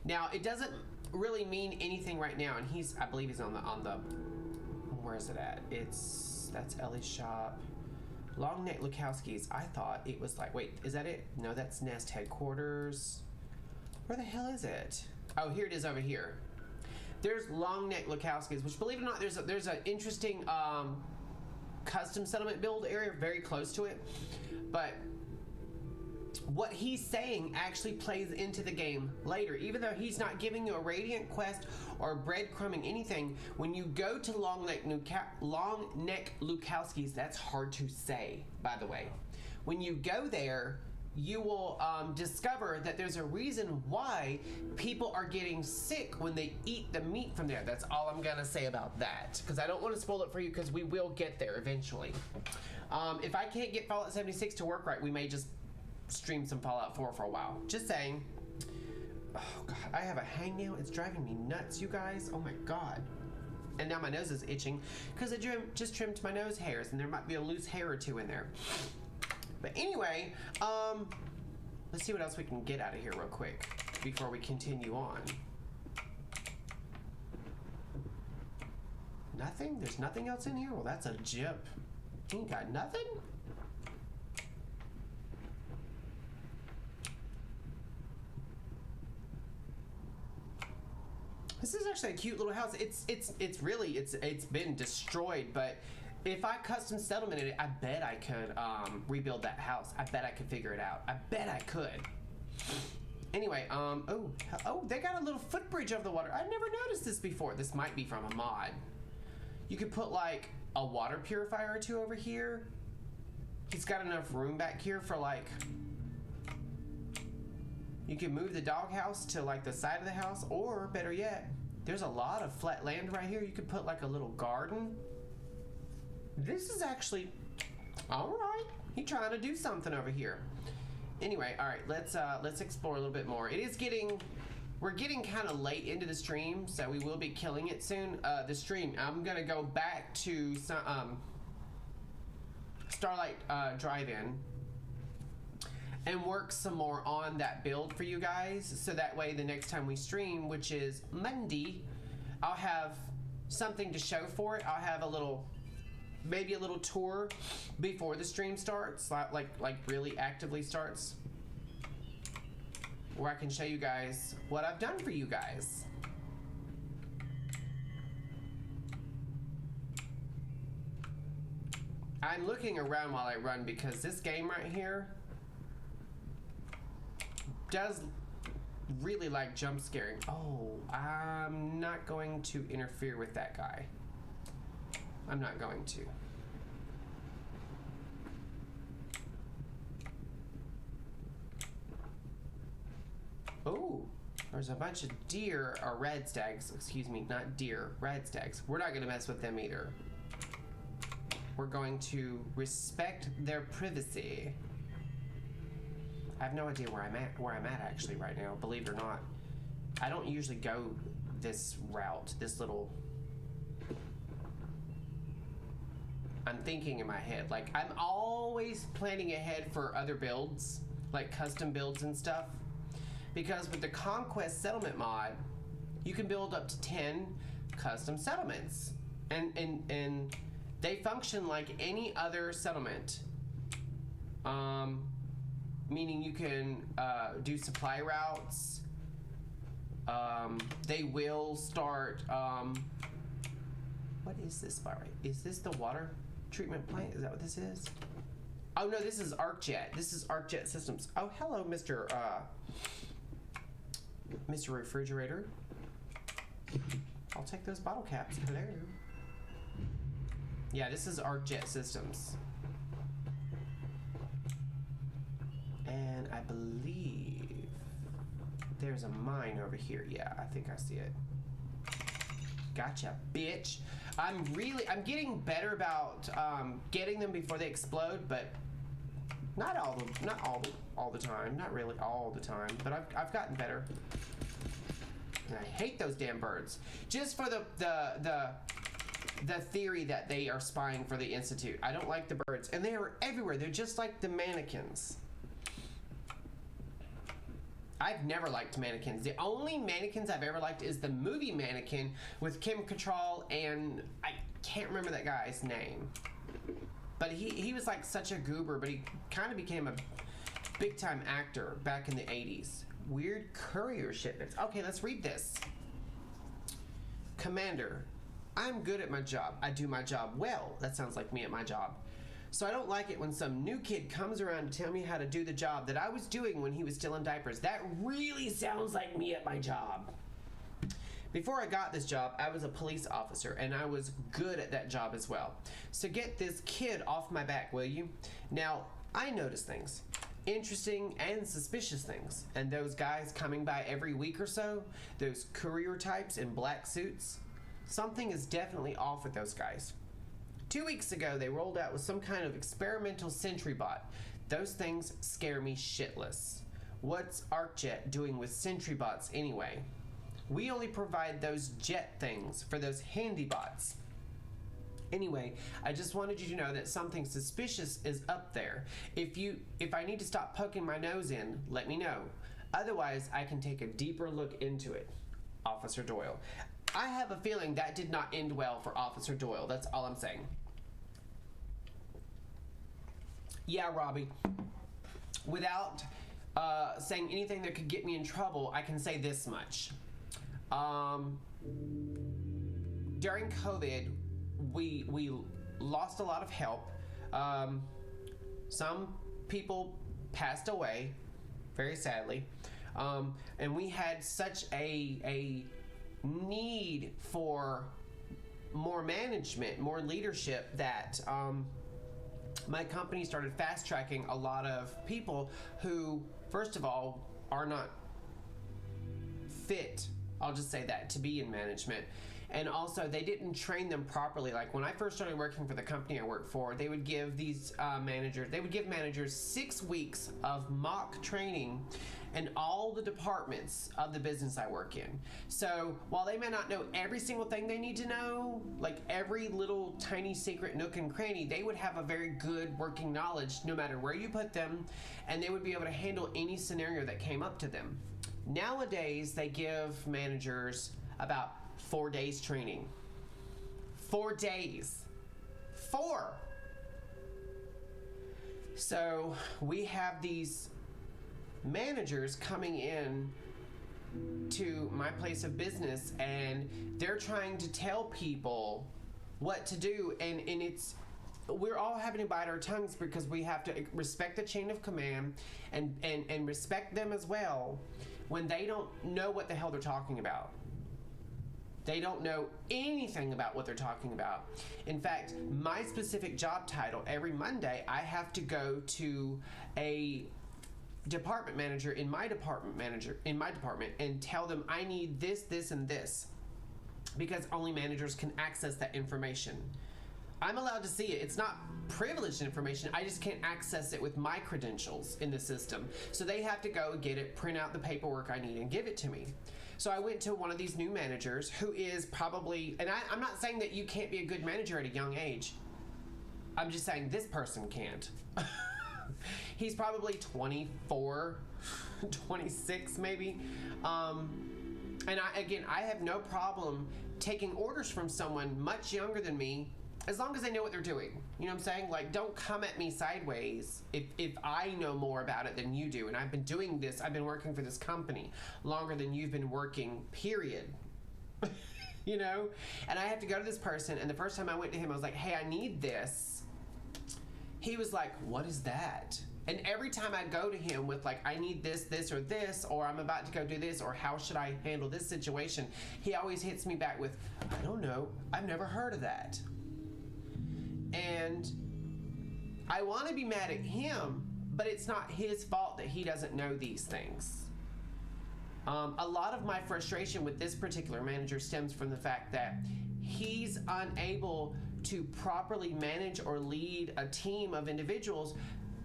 Speaker 1: Now it doesn't really mean anything right now, and I believe he's on the where is it at? That's Ellie's shop. Long Neck Lukowski's. I thought it was like, wait, is that it? No, that's Nest headquarters. Where the hell is it? Oh, here it is over here. There's Long Neck Lukowski's, which, believe it or not, there's an interesting custom settlement build area very close to it. But what he's saying actually plays into the game later. Even though he's not giving you a Radiant quest or breadcrumbing anything, when you go to Long Neck Lukowski's, that's hard to say, by the way. When you go there, you will discover that there's a reason why people are getting sick when they eat the meat from there. That's all I'm gonna say about that, because I don't want to spoil it for you, because we will get there eventually. If I can't get Fallout 76 to work right, we may just stream some Fallout 4 for a while. Just saying. Oh god, I have a hangnail. It's driving me nuts, you guys. Oh my god. And now my nose is itching because I just trimmed my nose hairs, and there might be a loose hair or two in there. But anyway, let's see what else we can get out of here real quick before we continue on. Nothing? There's nothing else in here? Well, that's a jip. Ain't got nothing? This is actually a cute little house. It's been destroyed, but if I custom settlemented it, I bet I could rebuild that house. I bet I could figure it out. I bet I could. Anyway, oh, they got a little footbridge over the water. I've never noticed this before. This might be from a mod. You could put like a water purifier or two over here. He's got enough room back here for like, you can move the doghouse to like the side of the house, or better yet, there's a lot of flat land right here. You could put like a little garden. This is actually, all right. He's trying to do something over here. Anyway, all right, let's explore a little bit more. We're getting kind of late into the stream, so we will be killing it soon. The stream, I'm gonna go back to some Starlight Drive-In and work some more on that build for you guys, so that way the next time we stream, which is Monday, I'll have something to show for it. I'll have maybe a little tour before the stream starts, like really actively starts, where I can show you guys what I've done for you guys. I'm looking around while I run, because this game right here does really like jump scaring. Oh, I'm not going to interfere with that guy. I'm not going to. Oh, there's a bunch of deer, or red stags, excuse me, not deer, red stags. We're not gonna mess with them either. We're going to respect their privacy. I have no idea where I'm at actually right now, believe it or not. I don't usually go this route, this little, I'm thinking in my head, like I'm always planning ahead for other builds, like custom builds and stuff, because with the Conquest settlement mod, you can build up to 10 custom settlements, and they function like any other settlement. Meaning you can do supply routes. They will start. What is this spot right? Is this the water treatment plant? Is that what this is? Oh no, this is ArcJet. This is ArcJet Systems. Oh, hello, Mr. Refrigerator. I'll take those bottle caps. Hello. Yeah, this is ArcJet Systems. And I believe there's a mine over here. Yeah, I think I see it. Gotcha, bitch. I'm getting better about getting them before they explode, but not all the time. Not really all the time, but I've gotten better. And I hate those damn birds. Just for the theory that they are spying for the Institute. I don't like the birds, and they are everywhere. They're just like the mannequins. I've never liked mannequins. The only mannequins I've ever liked is the movie Mannequin with Kim Cattrall, and I can't remember that guy's name. But he was like such a goober, but he kind of became a big time actor back in the 80s. Weird courier shipments. Okay, let's read this. Commander, I'm good at my job. I do my job well. That sounds like me at my job. So I don't like it when some new kid comes around to tell me how to do the job that I was doing when he was still in diapers. That really sounds like me at my job. Before I got this job, I was a police officer, and I was good at that job as well. So get this kid off my back, will you? Now, I notice things. Interesting and suspicious things. And those guys coming by every week or so, those courier types in black suits, something is definitely off with those guys. 2 weeks ago, they rolled out with some kind of experimental sentry bot. Those things scare me shitless. What's ArcJet doing with sentry bots anyway? We only provide those jet things for those handy bots. Anyway, I just wanted you to know that something suspicious is up there. If I need to stop poking my nose in, let me know. Otherwise, I can take a deeper look into it. Officer Doyle. I have a feeling that did not end well for Officer Doyle. That's all I'm saying. Yeah, Robbie. Without saying anything that could get me in trouble, I can say this much. During COVID, we lost a lot of help. Some people passed away, very sadly. And we had such a need for more management, more leadership, that my company started fast tracking a lot of people who, first of all, are not fit, I'll just say that, to be in management. And also, they didn't train them properly. Like when I first started working for the company I worked for, they would give these managers 6 weeks of mock training in all the departments of the business I work in. So while they may not know every single thing they need to know, like every little tiny secret nook and cranny, they would have a very good working knowledge no matter where you put them, and they would be able to handle any scenario that came up to them. Nowadays, they give managers about 4 days training. 4 days. 4! So we have these managers coming in to my place of business, and they're trying to tell people what to do, and we're all having to bite our tongues because we have to respect the chain of command and respect them as well when they don't know what the hell they're talking about. They don't know anything about what they're talking about. In fact, my specific job title, every Monday, I have to go to a department manager in my department and tell them I need this, this, and this, because only managers can access that information. I'm allowed to see it. It's not privileged information. I just can't access it with my credentials in the system. So they have to go get it, print out the paperwork I need, and give it to me. So I went to one of these new managers who is probably, and I'm not saying that you can't be a good manager at a young age. I'm just saying this person can't. He's probably 24, 26 maybe. And I have no problem taking orders from someone much younger than me, as long as they know what they're doing. You know what I'm saying? Like, don't come at me sideways if I know more about it than you do. And I've been doing this, I've been working for this company longer than you've been working, period. You know? And I have to go to this person, and the first time I went to him, I was like, hey, I need this. He was like, what is that? And every time I'd go to him with like, I need this, this, or this, or I'm about to go do this, or how should I handle this situation, he always hits me back with, I don't know, I've never heard of that. And I want to be mad at him, but it's not his fault that he doesn't know these things. A lot of my frustration with this particular manager stems from the fact that he's unable to properly manage or lead a team of individuals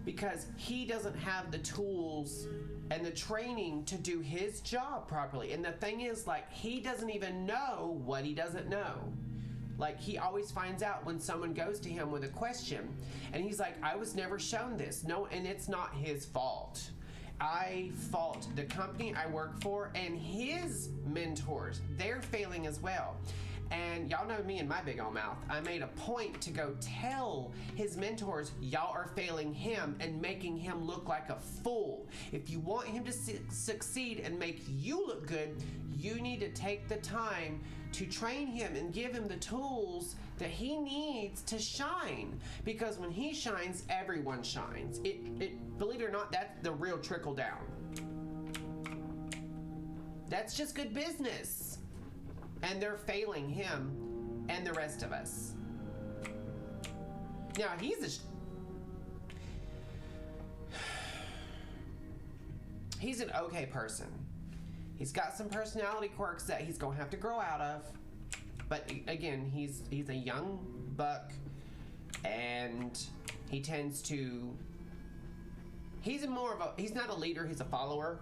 Speaker 1: because he doesn't have the tools and the training to do his job properly. And the thing is, like, he doesn't even know what he doesn't know. Like, he always finds out when someone goes to him with a question, and he's like, I was never shown this. No, and it's not his fault. I fault the company I work for and his mentors. They're failing as well. And y'all know me and my big old mouth. I made a point to go tell his mentors, y'all are failing him and making him look like a fool. If you want him to succeed and make you look good, you need to take the time to train him and give him the tools that he needs to shine. Because when he shines, everyone shines. Believe it or not, that's the real trickle down. That's just good business. And they're failing him and the rest of us. Now, he's an okay person. He's got some personality quirks that he's gonna have to grow out of. But again, he's a young buck, and he tends to. He's not a leader. He's a follower.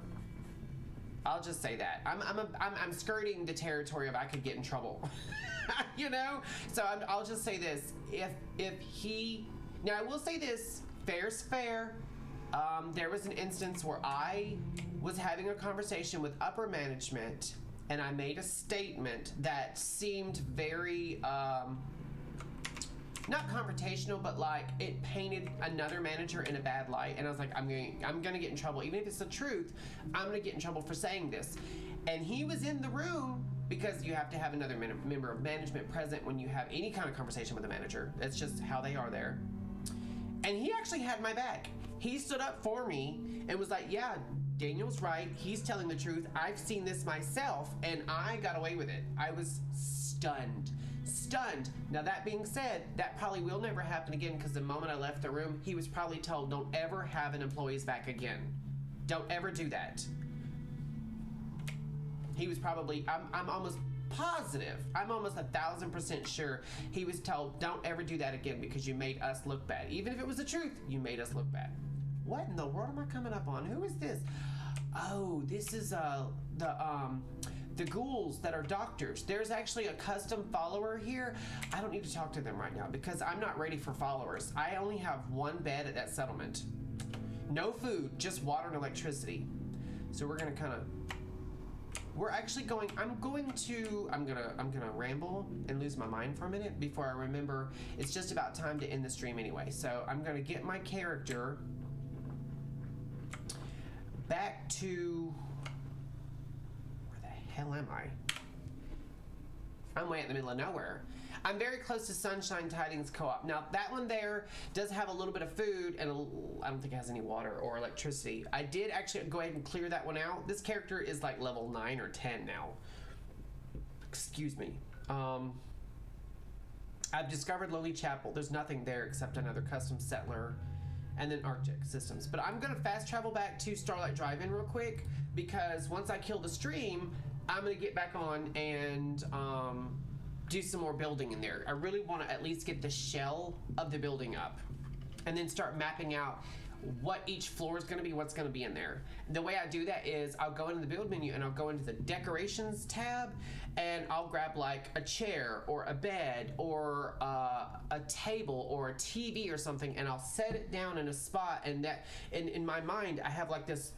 Speaker 1: I'll just say that. I'm skirting the territory of I could get in trouble. You know? So I'll just say this. If he... Now, I will say this. Fair's fair. There was an instance where I was having a conversation with upper management, and I made a statement that seemed very... not confrontational, but like it painted another manager in a bad light. And I was like, I'm gonna get in trouble. Even if it's the truth, I'm gonna get in trouble for saying this. And he was in the room, because you have to have another member of management present when you have any kind of conversation with a manager. That's just how they are there. And he actually had my back. He stood up for me and was like, yeah, Daniel's right. He's telling the truth. I've seen this myself, and I got away with it. I was stunned. Now, that being said, that probably will never happen again, because the moment I left the room, he was probably told, don't ever have an employee's back again. Don't ever do that. He was probably, I'm almost positive, I'm almost 1,000% sure he was told, don't ever do that again, because you made us look bad. Even if it was the truth, you made us look bad. What in the world am I coming up on? Who is this? Oh, this is the ghouls that are doctors. There's actually a custom follower here. I don't need to talk to them right now because I'm not ready for followers. I only have one bed at that settlement. No food, just water and electricity. So we're gonna I'm gonna ramble and lose my mind for a minute before I remember it's just about time to end the stream anyway. So I'm gonna get my character back to... hell am I? I'm way in the middle of nowhere. I'm very close to Sunshine Tidings Co-op. Now, that one there does have a little bit of food, and I don't think it has any water or electricity. I did actually go ahead and clear that one out. This character is like level 9 or 10 now. Excuse me. I've discovered Lily Chapel. There's nothing there except another custom settler and then Arctic Systems. But I'm going to fast travel back to Starlight Drive-In real quick, because once I kill the stream, I'm going to get back on and do some more building in there. I really want to at least get the shell of the building up and then start mapping out what each floor is going to be, what's going to be in there. The way I do that is I'll go into the build menu and I'll go into the decorations tab and I'll grab like a chair or a bed or a table or a TV or something, and I'll set it down in a spot, and that in my mind I have like this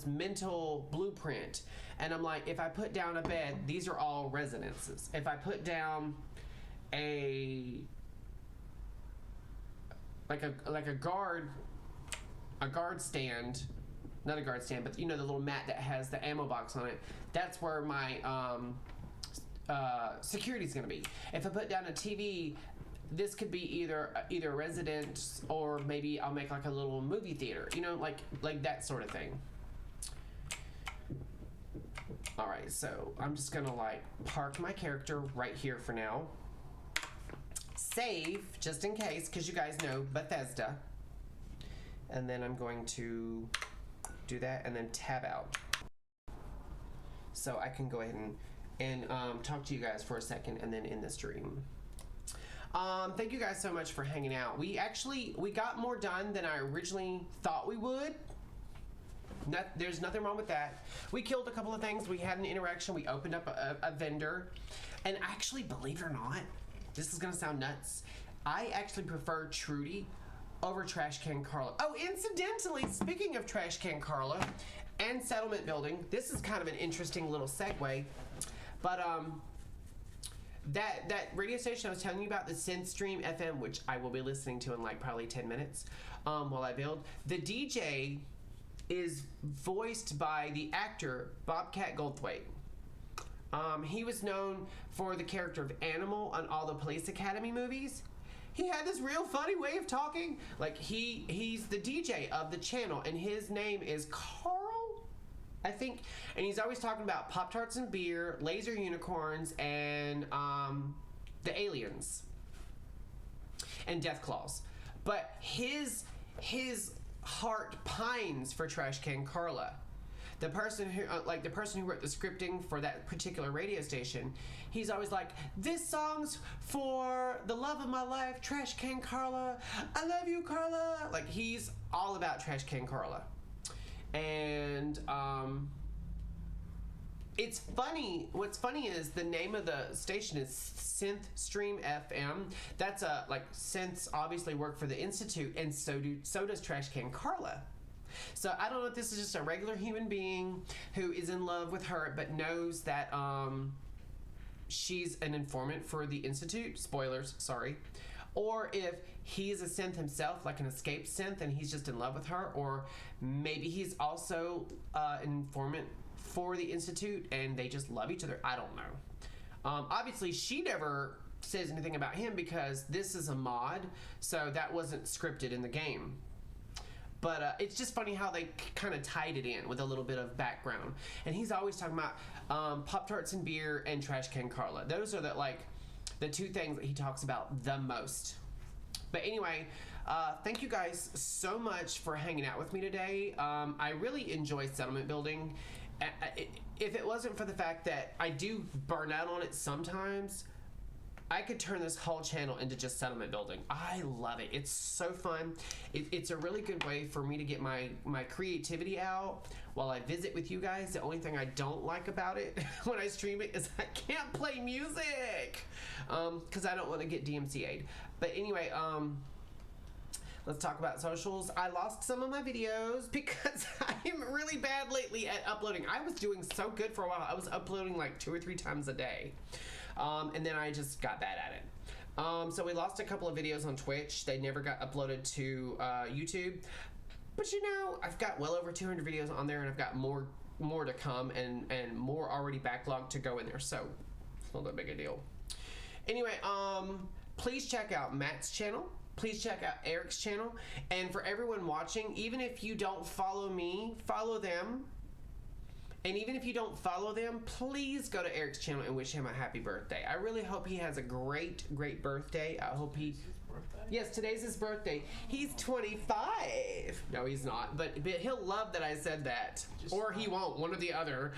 Speaker 1: mental blueprint, and I'm like, if I put down a bed, these are all residences. If I put down a guard stand, not a guard stand, but you know, the little mat that has the ammo box on it, that's where my security's gonna be. If I put down a TV, this could be either a residence, or maybe I'll make like a little movie theater, you know, like that sort of thing. All right, so I'm just gonna like park my character right here for now. Save, just in case, because you guys know Bethesda. And then I'm going to do that and then tab out. So I can go ahead and talk to you guys for a second and then end the stream. Thank you guys so much for hanging out. We got more done than I originally thought we would. There's nothing wrong with that. We killed a couple of things. We had an interaction. We opened up a vendor. And actually, believe it or not, this is gonna sound nuts, I actually prefer Trudy over Trash Can Carla. Oh, incidentally, speaking of Trash Can Carla and settlement building, this is kind of an interesting little segue, but that radio station I was telling you about, the Synthstream FM, which I will be listening to in like probably 10 minutes while I build, the DJ is voiced by the actor Bobcat Goldthwait. He was known for the character of Animal on all the Police Academy movies. He had this real funny way of talking. Like he's the DJ of the channel, and his name is Carl, I think. And he's always talking about Pop-Tarts and beer, laser unicorns, and the aliens, and Death Claws. But his heart pines for Trash Can Carla. The person who wrote the scripting for that particular radio station, he's always like, this song's for the love of my life, Trash Can Carla. I love you, Carla. Like, he's all about Trash Can Carla. And it's funny. What's funny is the name of the station is Synthstream FM. That's like synths obviously work for the Institute, and so does Trash Can Carla. So I don't know if this is just a regular human being who is in love with her but knows that she's an informant for the Institute. Spoilers, sorry. Or if he's a synth himself, like an escaped synth, and he's just in love with her. Or maybe he's also an informant for the Institute and they just love each other. I don't know. Obviously, she never says anything about him because this is a mod, so that wasn't scripted in the game. But it's just funny how they kind of tied it in with a little bit of background. And he's always talking about Pop-Tarts and beer and Trash Can Carla. Those are the two things that he talks about the most. But anyway, thank you guys so much for hanging out with me today. I really enjoy settlement building. If it wasn't for the fact that I do burn out on it sometimes, I could turn this whole channel into just settlement building. I love it. It's so fun. It's a really good way for me to get my creativity out while I visit with you guys. The only thing I don't like about it when I stream it is I can't play music because I don't want to get DMCA'd. But anyway, let's talk about socials. I lost some of my videos because I'm really bad lately at uploading. I was doing so good for a while. I was uploading like 2 or 3 times a day. And then I just got bad at it. So we lost a couple of videos on Twitch. They never got uploaded to YouTube. But you know, I've got well over 200 videos on there, and I've got more to come, and more already backlogged to go in there. So it's not that big a deal. Anyway, please check out Matt's channel. Please check out Eric's channel. And for everyone watching, even if you don't follow me, follow them. And even if you don't follow them, please go to Eric's channel and wish him a happy birthday. I really hope he has a great, great birthday. I hope he... Yes, today's his birthday. He's 25. No, he's not. But he'll love that I said that. Or he won't, one or the other.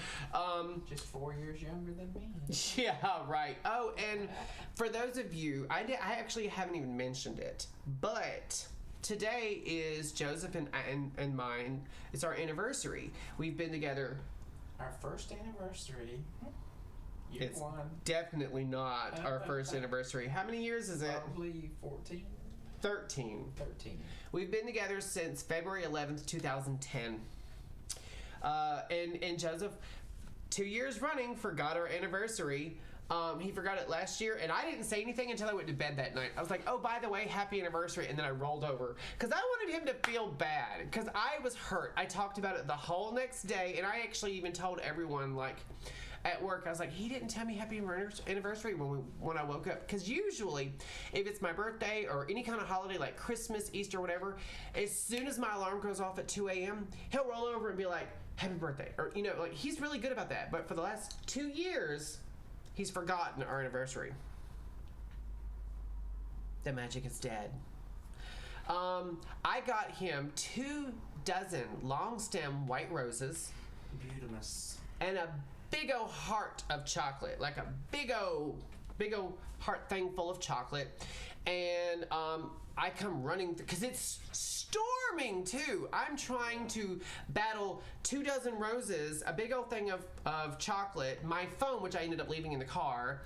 Speaker 2: Just 4 years younger than me.
Speaker 1: Yeah, right. Oh, and for those of you, I actually haven't even mentioned it. But today is Joseph and mine. It's our anniversary. We've been together.
Speaker 2: Our first anniversary. Year
Speaker 1: It's
Speaker 2: one.
Speaker 1: definitely not our first anniversary. How many years is it?
Speaker 2: Probably 14.
Speaker 1: 13.
Speaker 2: 13.
Speaker 1: We've been together since February 11th, 2010. And Joseph, 2 years running, forgot our anniversary. He forgot it last year, and I didn't say anything until I went to bed that night. I was like, oh, by the way, happy anniversary, and then I rolled over. Because I wanted him to feel bad, because I was hurt. I talked about it the whole next day, and I actually even told everyone, like, at work, I was like, he didn't tell me happy anniversary when I woke up. Because usually, if it's my birthday or any kind of holiday like Christmas, Easter, whatever, as soon as my alarm goes off at 2 a.m., he'll roll over and be like, happy birthday. Or, you know, like, he's really good about that. But for the last 2 years, he's forgotten our anniversary. The magic is dead. I got him 24 long stem white roses.
Speaker 2: Beautimous.
Speaker 1: And a big old heart of chocolate, like a big old heart thing full of chocolate. And I come running because it's storming too. I'm trying to battle 24 roses, a big old thing of chocolate, my phone, which I ended up leaving in the car,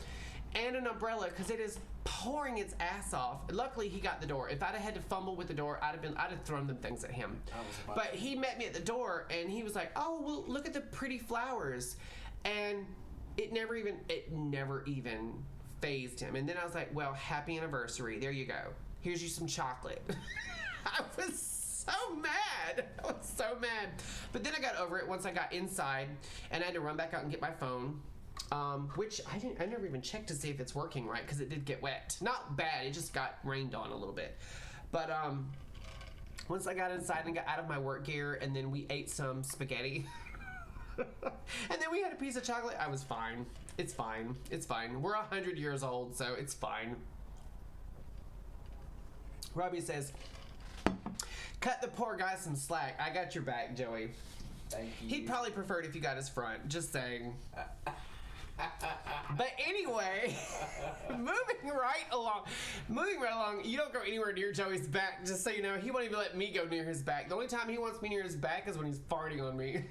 Speaker 1: and an umbrella because it is pouring its ass off. Luckily, he got the door. If I'd have had to fumble with the door, I'd have thrown them things at him. But he met me at the door, and he was like, "Oh, well, look at the pretty flowers," and it never even phased him. And then I was like, "Well, happy anniversary. There you go. Here's you some chocolate." I was so mad. I was so mad. But then I got over it once I got inside, and I had to run back out and get my phone. Which I never even checked to see if it's working right because it did get wet. Not bad, it just got rained on a little bit. But once I got inside and got out of my work gear, and then we ate some spaghetti, and then we had a piece of chocolate, I was fine. It's fine. It's fine. We're 100 years old, so it's fine. Robbie says, cut the poor guy some slack. I got your back, Joey.
Speaker 2: Thank you.
Speaker 1: He'd probably prefer it if you got his front. Just saying. But anyway, moving right along, you don't go anywhere near Joey's back, just so you know. He won't even let me go near his back. The only time he wants me near his back is when he's farting on me.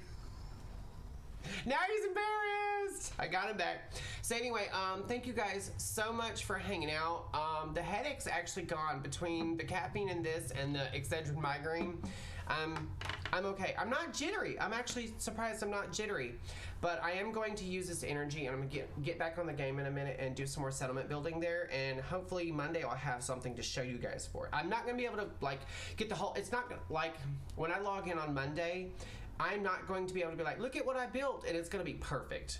Speaker 1: Now he's embarrassed. I got him back. So anyway, thank you guys so much for hanging out. The headache's actually gone between the caffeine and this and the Excedrin migraine. I'm okay. I'm not jittery. I'm actually surprised I'm not jittery. But I am going to use this energy, and I'm going to get back on the game in a minute and do some more settlement building there. And hopefully Monday I'll have something to show you guys for it. I'm not going to be able to, like, get the whole... It's not like when I log in on Monday, I'm not going to be able to be like, look at what I built, and it's going to be perfect.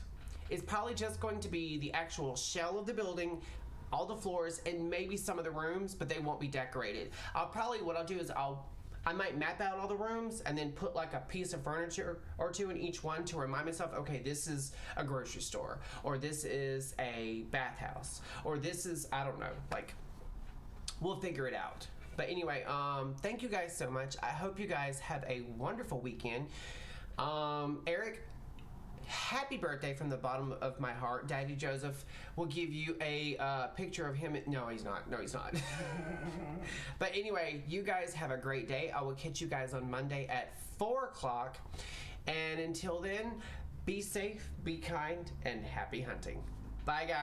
Speaker 1: It's probably just going to be the actual shell of the building, all the floors, and maybe some of the rooms, but they won't be decorated. What I'll do is I might map out all the rooms and then put like a piece of furniture or two in each one to remind myself, okay, this is a grocery store, or this is a bathhouse, or this is, I don't know, like, we'll figure it out. But anyway, thank you guys so much. I hope you guys have a wonderful weekend. Eric, happy birthday from the bottom of my heart. Daddy Joseph will give you a picture of him. No, he's not. But anyway, you guys have a great day. I will catch you guys on Monday at 4 o'clock. And until then, be safe, be kind, and happy hunting. Bye, guys.